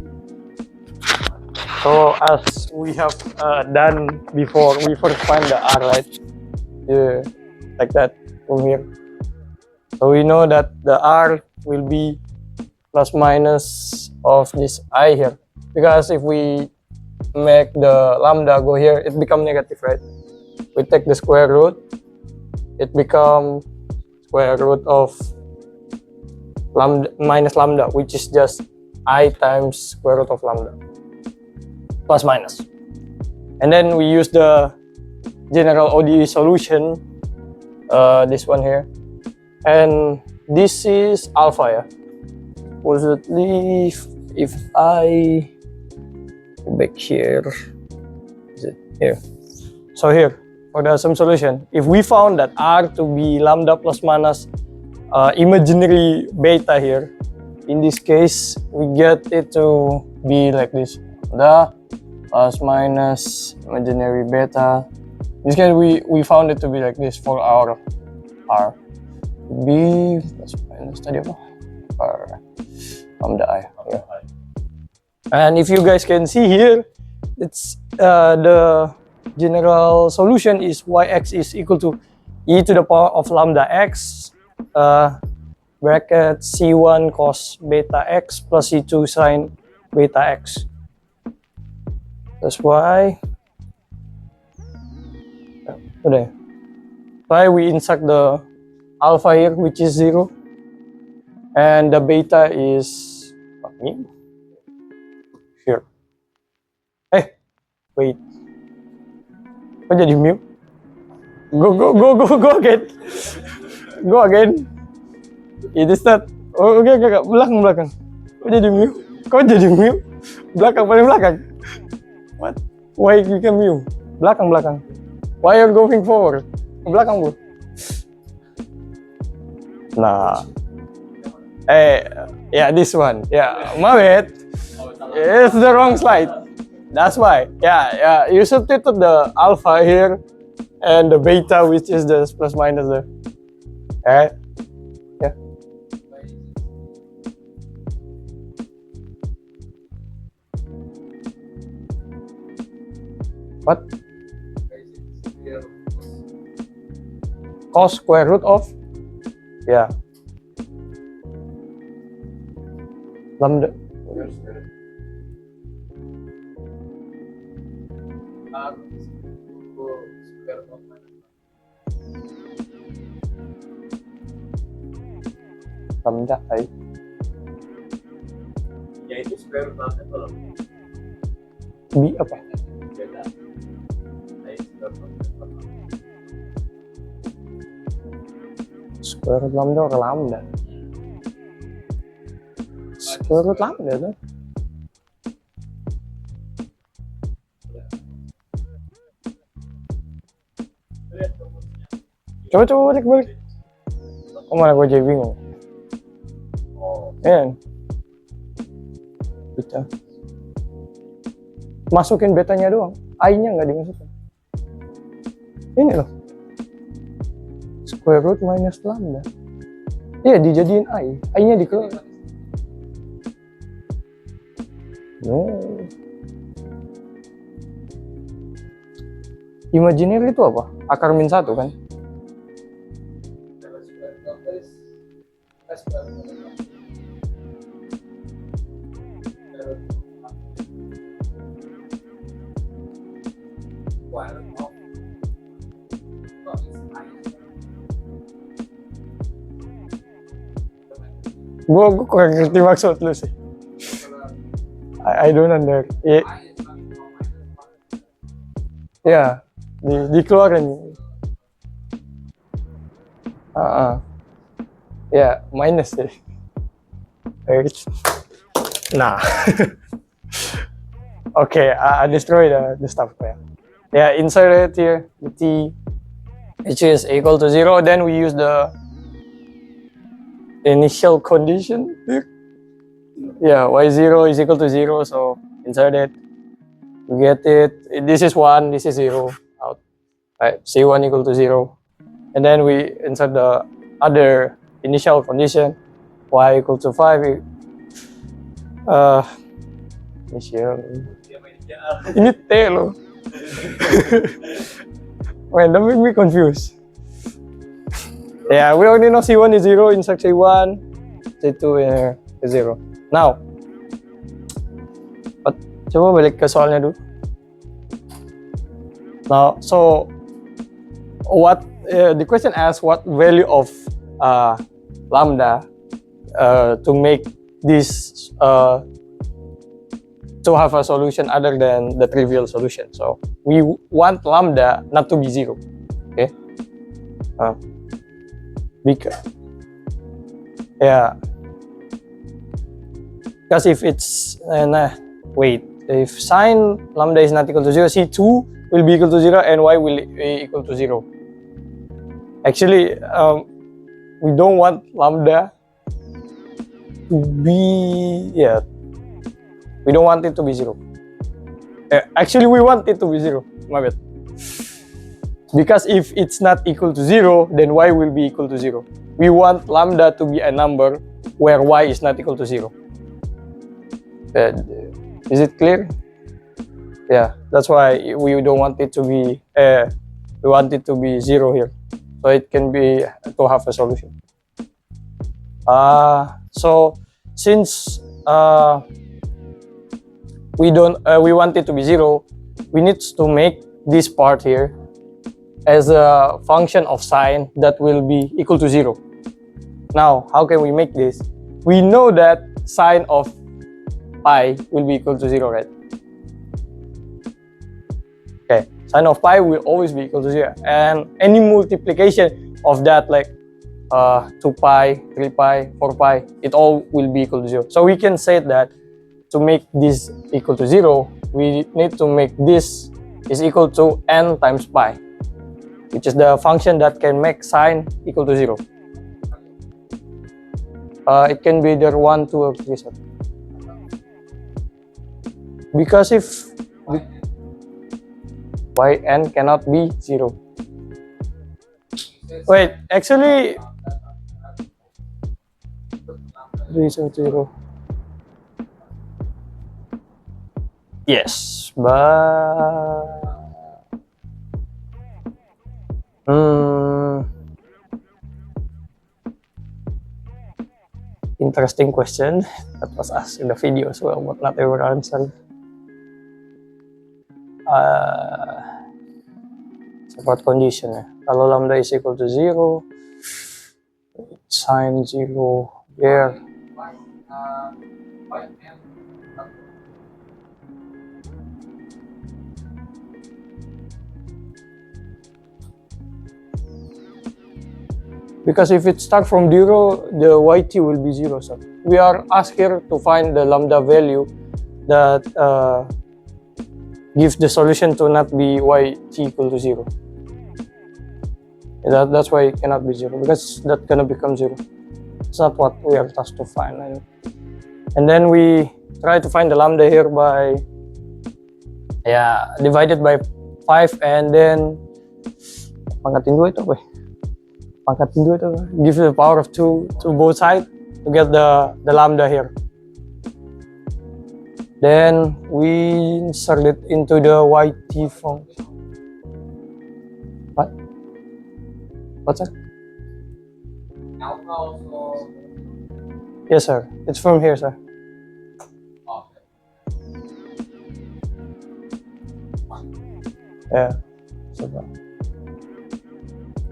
So as we have done before, we first find the R, right? Yeah, like that from here. So we know that the R will be plus minus of this I here, because if we make the lambda go here, it become negative, right? We take the square root, it become square root of lambda minus lambda, which is just I times square root of lambda, plus minus. And then we use the general ODE solution, this one here, and this is alpha, yeah. Supposedly, if I go back here, is it here? So here, for the sum solution, if we found that R to be lambda plus minus imaginary beta here, in this case, we get it to be like this, lambda plus minus imaginary beta. In this case, we found it to be like this for our R. B plus minus tadi apa? R lambda I. Yeah. And if you guys can see here, it's the general solution is yx is equal to e to the power of lambda x bracket c1 cos beta x plus c2 sin beta x. That's why we insert the alpha here, which is 0, and the beta is here. Hey, wait. Kok jadi mute? Go again. Go again. It is that. Oh, okay, belakang. Kok jadi mute? Paling belakang. What? Why you can mute? Belakang. Why are you going forward? Ke belakang, bro. Nah. Yeah, this one. Yeah, my bad. It's the wrong slide. That's why. Yeah. You substitute the alpha here and the beta, which is the plus minus there. Alright. Yeah. What? Cos square root of? Yeah. Lambda. Lambda I. Ya itu square root of apa? B apa? Beda. I square root of apa? Square root lambda or lambda? Square root lambda tuh. Coba balik. Oh, mana gue jadi bingung. Yan. Beta. Masukin betanya doang, I-nya nggak dimasukin. Ini loh, square root minus lambda. Iya, dijadiin I-nya dikeluar. No. Imaginary itu apa? Akar min 1 kan? Gue kurang ngerti maksud lu sih. I don't under. Ya, dikeluarin. Ya, minus sih. Nah. Okay, I destroy the stuff. Yeah, insert it here, the t, which is equal to 0. Then we use the initial condition. Yeah, y0 is equal to 0, so insert it. We get it. This is 1, this is 0. Out. Right, c1 equal to 0. And then we insert the other initial condition, y equal to 5. Initial. Ini T loh. Man, don't make me confused. Yeah, we already know C1 is 0, insert C1, C2 is 0. Now, coba balik ke soalnya dulu. Now, so what the question asks what value of lambda to make this to have a solution other than the trivial solution. So we want lambda not to be 0. Okay. Because if it's if sine lambda is not equal to 0, C2 will be equal to 0 and y will be equal to 0. Actually, we don't want lambda to be we don't want it to be 0. Actually, we want it to be 0. My bad. Because if it's not equal to 0, then y will be equal to 0. We want lambda to be a number where y is not equal to 0. Is it clear? Yeah, that's why we don't want it to be we want it to be 0 here, so it can be to have a solution. So since we want it to be 0, we need to make this part here as a function of sine that will be equal to 0. Now, how can we make this? We know that sine of pi will be equal to 0, right? Okay, sine of pi will always be equal to 0, and any multiplication of that, like 2 pi, 3 pi, 4 pi, it all will be equal to 0. So we can say that to make this equal to 0, we need to make this is equal to n times pi, which is the function that can make sine equal to 0. It can be either 1, 2, or 3. Because if yn cannot be 0. Wait, actually 0. Yes, but interesting question that was asked in the video as well, but not everyone answered. Support condition ya. Kalau lambda is equal to 0, sine 0 here. Because if it starts from 0, the yt will be 0. So we are asked here to find the lambda value that gives the solution to not be yt equal to 0. That's why it cannot be 0, because that's gonna become 0. It's not what we are tasked to find. And then we try to find the lambda here by divided by 5 and then pangkatin 2 ito apa? Pangkatin 2 ito. Give the power of 2 to both sides to get the lambda here. Then we insert it into the YT function. What? What's that? Alpha also. Yes, sir. It's from here, sir. Okay. Yeah. Super.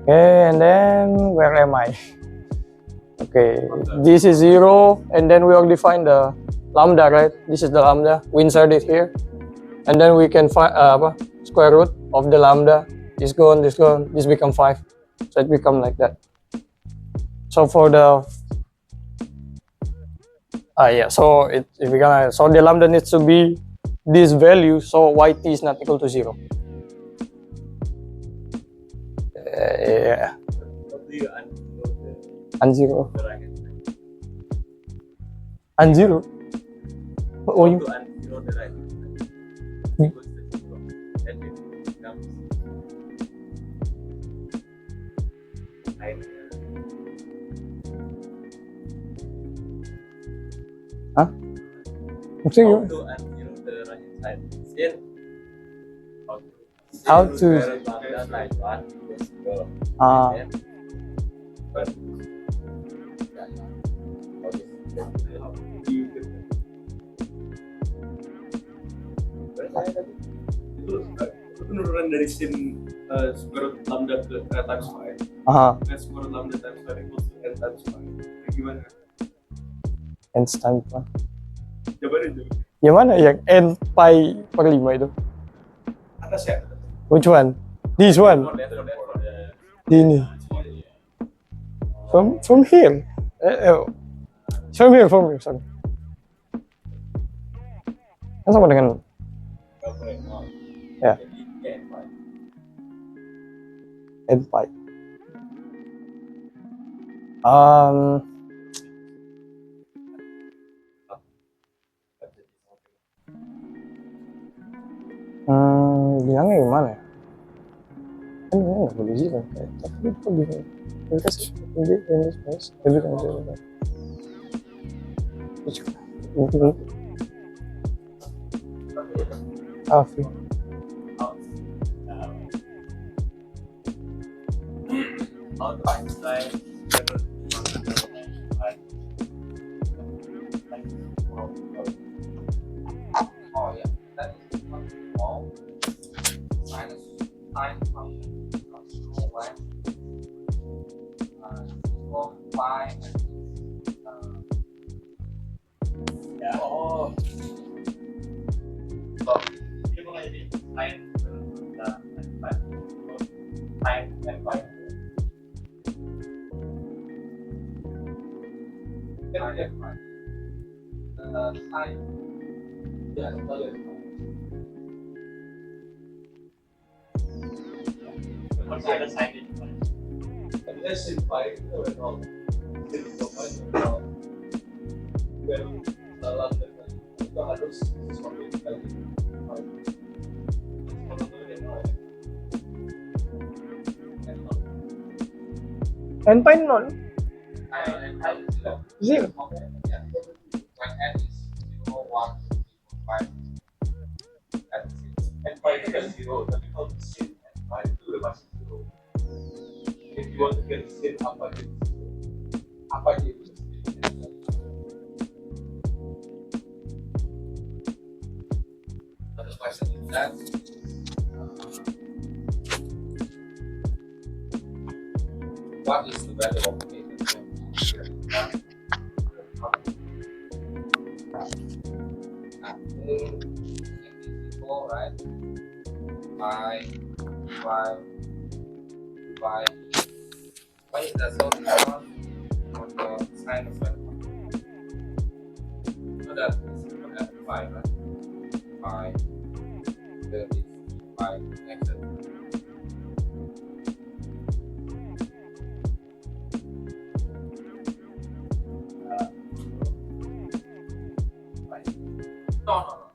Okay, and then where am I? Okay, this is 0, and then we already find the lambda, right? This is the lambda. We insert it here, and then we can find square root of the lambda. This gone, this gone, this become 5. So it become like that. So for the so the lambda needs to be this value, so yt is not equal to 0. Yeah. What do you Unzero. the right hand side? Unzero. Oh, How you to unzero the right hand side? Equals to 0. And it becomes maksudnya how gimana? to unzero the right hand side? Sin. How Sin to- square lambda times 1 equals 0. Ah. And then, but how do you get that? Itu penurunan dari sin square root lambda ke times 5. Aha, Square root lambda times 5 equals to n times 5. Gimana? n times 1. Coba deh, coba. Yang mana yang n pi per 5 itu? Atas ya? Which one? This one. Di ini. From here. From here. Sorry. Kan sama dengan ya n pi. Bilangnya gimana ya? Kan ini nggak boleh sih kan? Tapi kok bisa? Because in this place, maybe can do that. Afi. Oh yeah, that is small minus sine function of small y. Small y and Oh. so Ini mau jadi sine dan sine and y. sine. Ya, betul. Masih ada sine di depan. Tapi saya sin pi itu nol. Sin pi itu nol. Well, dalam dengan itu harus sesuatu yang kali. N pi 0. Zero. Yeah. When n is 0, 1, 2, 5, and 6. And pi itu kan zero, tapi kalau sin and pi itu udah masih zero. If you want to get sin apa gitu? Apa gitu? Another question is that what is the value of a? Right? Pi is the solution of the sine of that one. So that is pi, right? Pi, then is pi next. No, no, no.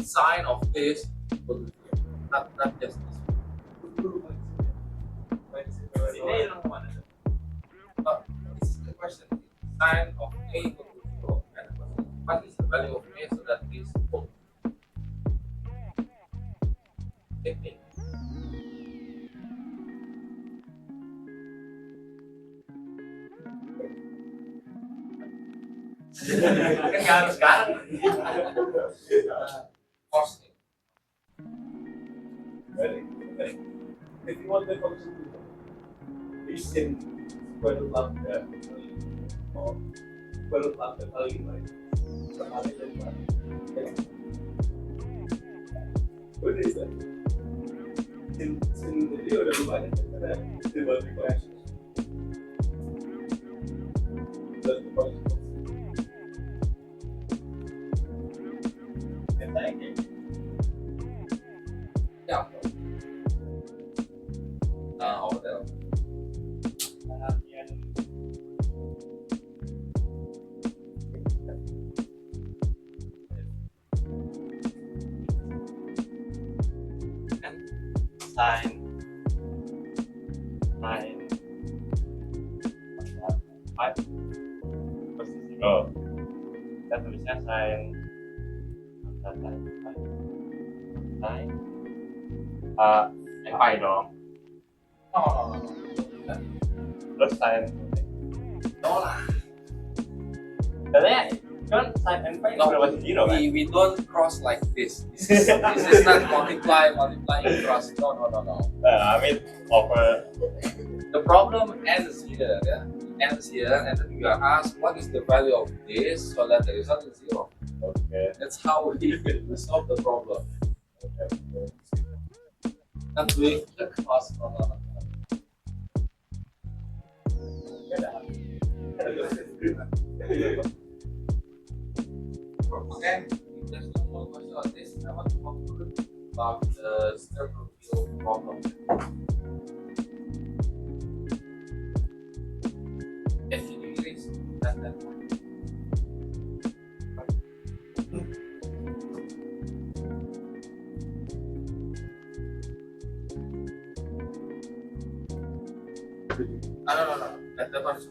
Sine of this equal to 0. Not just this. This is the question. Sine of A equal to 0. And what is the value of A so that this both taking? Kan nggak harus sekarang. Cos A. If you want the function to is in square root lambda or square root lambda kali lima sekali dari mana? Udah itu. Sin jadi udah banyak karena dibagi kelas. Dan dibagi Yeah. Over there. Sine 5 versus 0. Kita tulisnya sine pi dong. No, no, no, no. Terus sine No lah. katanya kan sine pi No, berapa 0 kan? we don't cross like this. This is not multiplying cross. No, no, no, no. I mean over The problem ends here, yeah. Ends here, and then you are asked what is the value of this so that the result is 0. okay. That's how we solve the problem. Not doing the cross. No, no, no. Okay, if there's no more question on this, I want to conclude about the Sturm problem. If you erase that one. No. That's the one.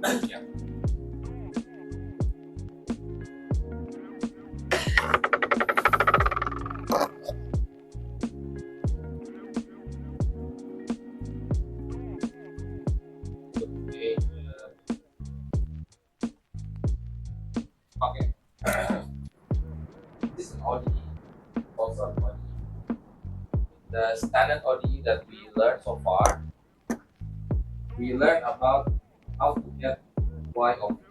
Yeah. Okay. This is an ODE, also an ODE. The standard ODE that we learned so far, we learned about how to get y of t.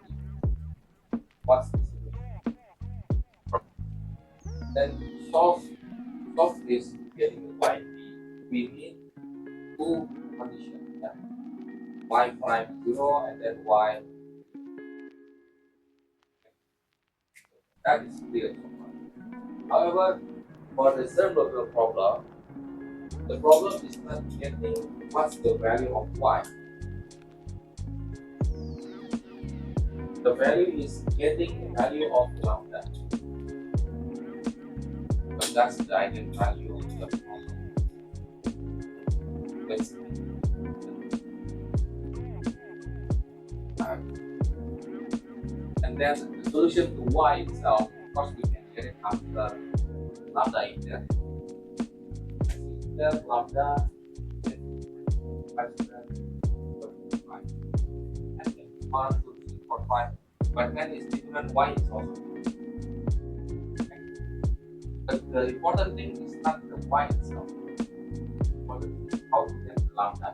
What's the solution? Then solve this getting y t. We need two conditions. Yeah? Y prime 0 and then y. That is clear so far. However, for the Sturm problem, the problem is not getting what's the value of y. The value is getting the value of lambda. But that's the eigenvalue of the problem. Let's see. And then the solution to y itself, of course, we can get it after lambda in there. Then lambda is 5 squared over 5. And then 1, 2, 3, 4, 5. But then it's different y is also. Okay. But the important thing is not the y itself. The important thing is how to get the lambda.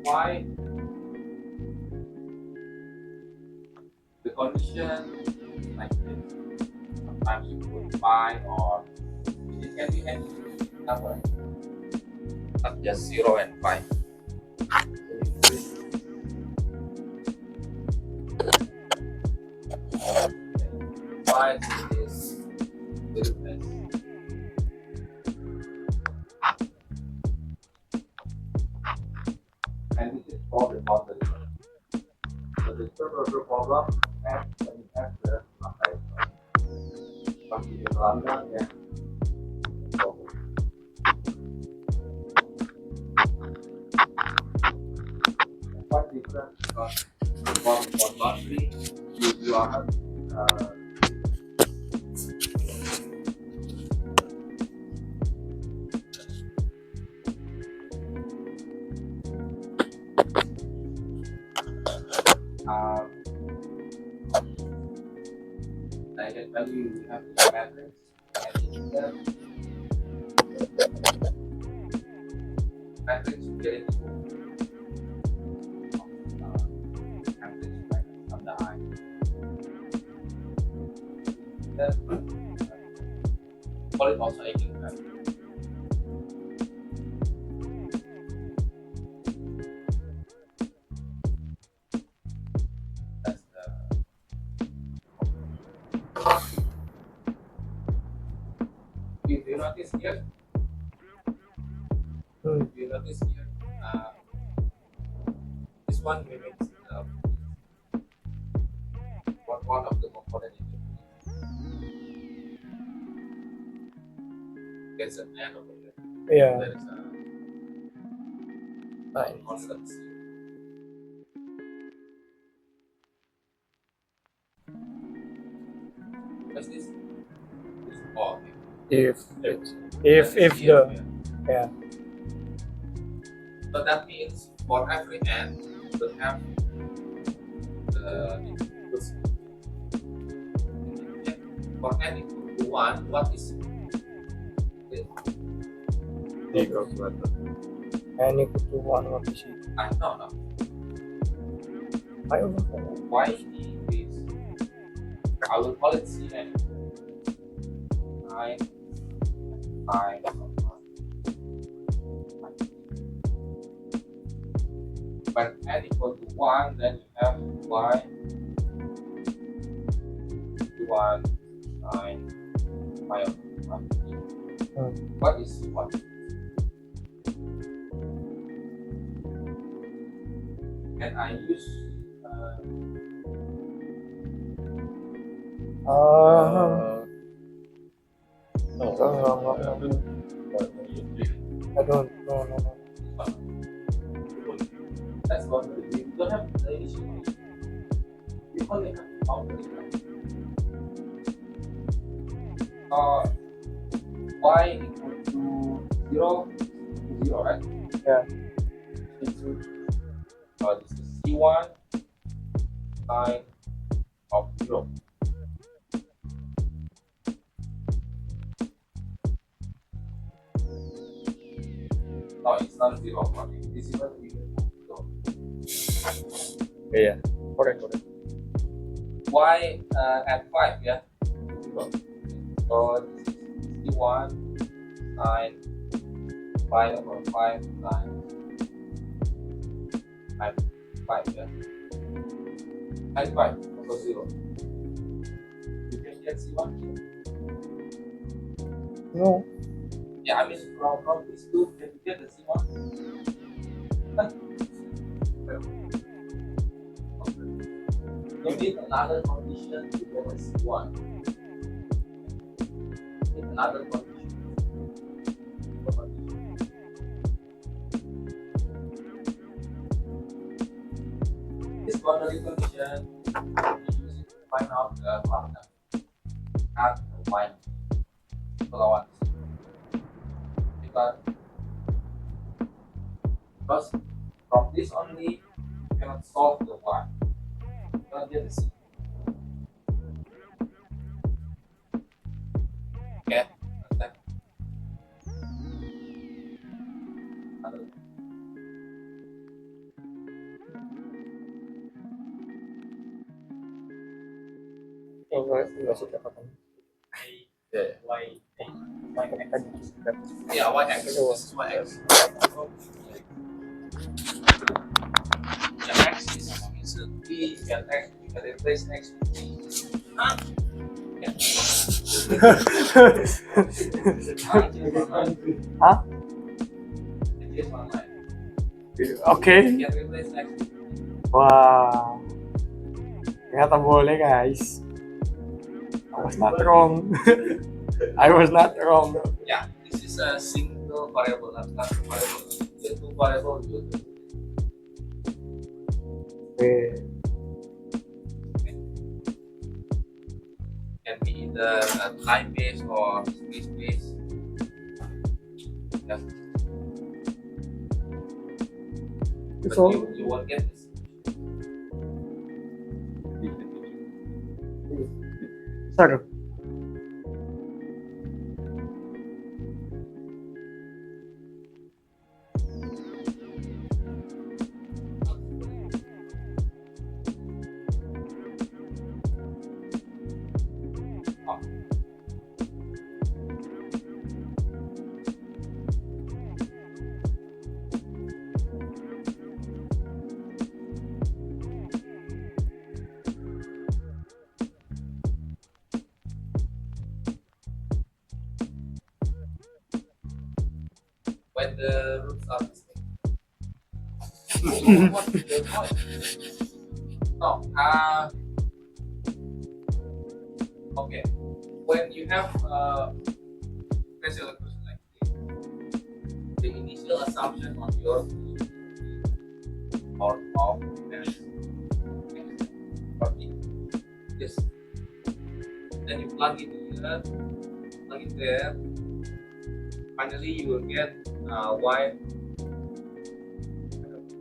Y, the condition is like this. Sometimes you put pi or it can be any number, not just 0 and pi. Pi is the boundary. So the third order problem and when you have the lantai pasti di pelanggan ya. So, quite different because for laundry you are I can tell you have the matrix and in that matrix you get into matrix minus on the eye. That call it also eigenvalue. That's the if you notice here, this one mimics one of the component in the there's an N over here. Yeah. There is a constant C. What's this? This oh, okay. If That's the here. yeah. So that means for every N you will have the inputs. For N equal to 1, what is it? N equal to 1, what is it? I don't know. I don't know. Why is I will call it Cn. 9, 5, when N equal to 1, then you have Y 1, 9, 5, 1. What is C1? Can I use I don't know. that's boundary. You don't have the initial. You only have boundary. Y equal to 0 to 0, right? Yeah. This is C1 sine of 0. No, it's not 0. Okay. This is what we do. Yeah. Correct. Y at 5, yeah? So this is C1 sine 5 over 5 times 5, yeah? And 5, also 0. You can get C1 here. No. Yeah, I mean from these two, can you get the C1? You need another condition to get a C1. Need another condition. This boundary condition we use it to find out the lambda at the y allowance. Because from this only you cannot solve the y. You cannot get the c. Okay, understand? Enggak sih katakan. Yeah, Yeah, y x. This is y x. Yeah, x is b and x. You can replace x with b. Huh? Yeah. Hah? It is one line. Okay. You can replace X. Wah, ternyata boleh guys. I was not wrong. I was not wrong. Yeah, this is a single variable, not variable. The two variable you Okay. can be either time based or space based. Yeah. But So, you won't get this. sir, Oh, when the roots are distinct. So what is the point? No, okay. When you have special equation like this, the initial assumption on your or of s or this, then you plug it here, plug it there. Finally, you will get y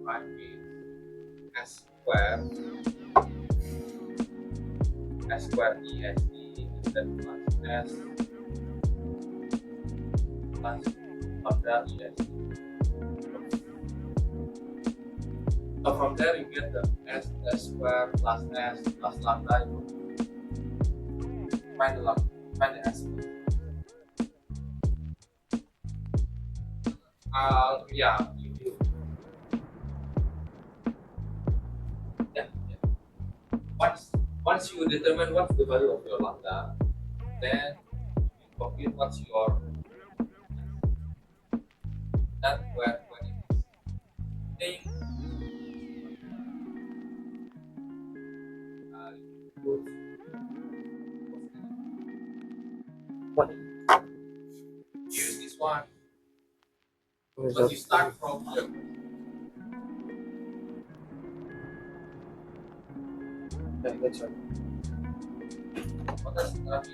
prime is s square ESE and then plus s plus lambda ESE. So from there you get the s square plus s plus lambda. Find the find the s. Yeah, you yeah, yeah. Once you determine what's the value of your lambda, then you compute what's your that when it is thing you what use this one, is but you that? start from the Yeah, that's right. what does you want?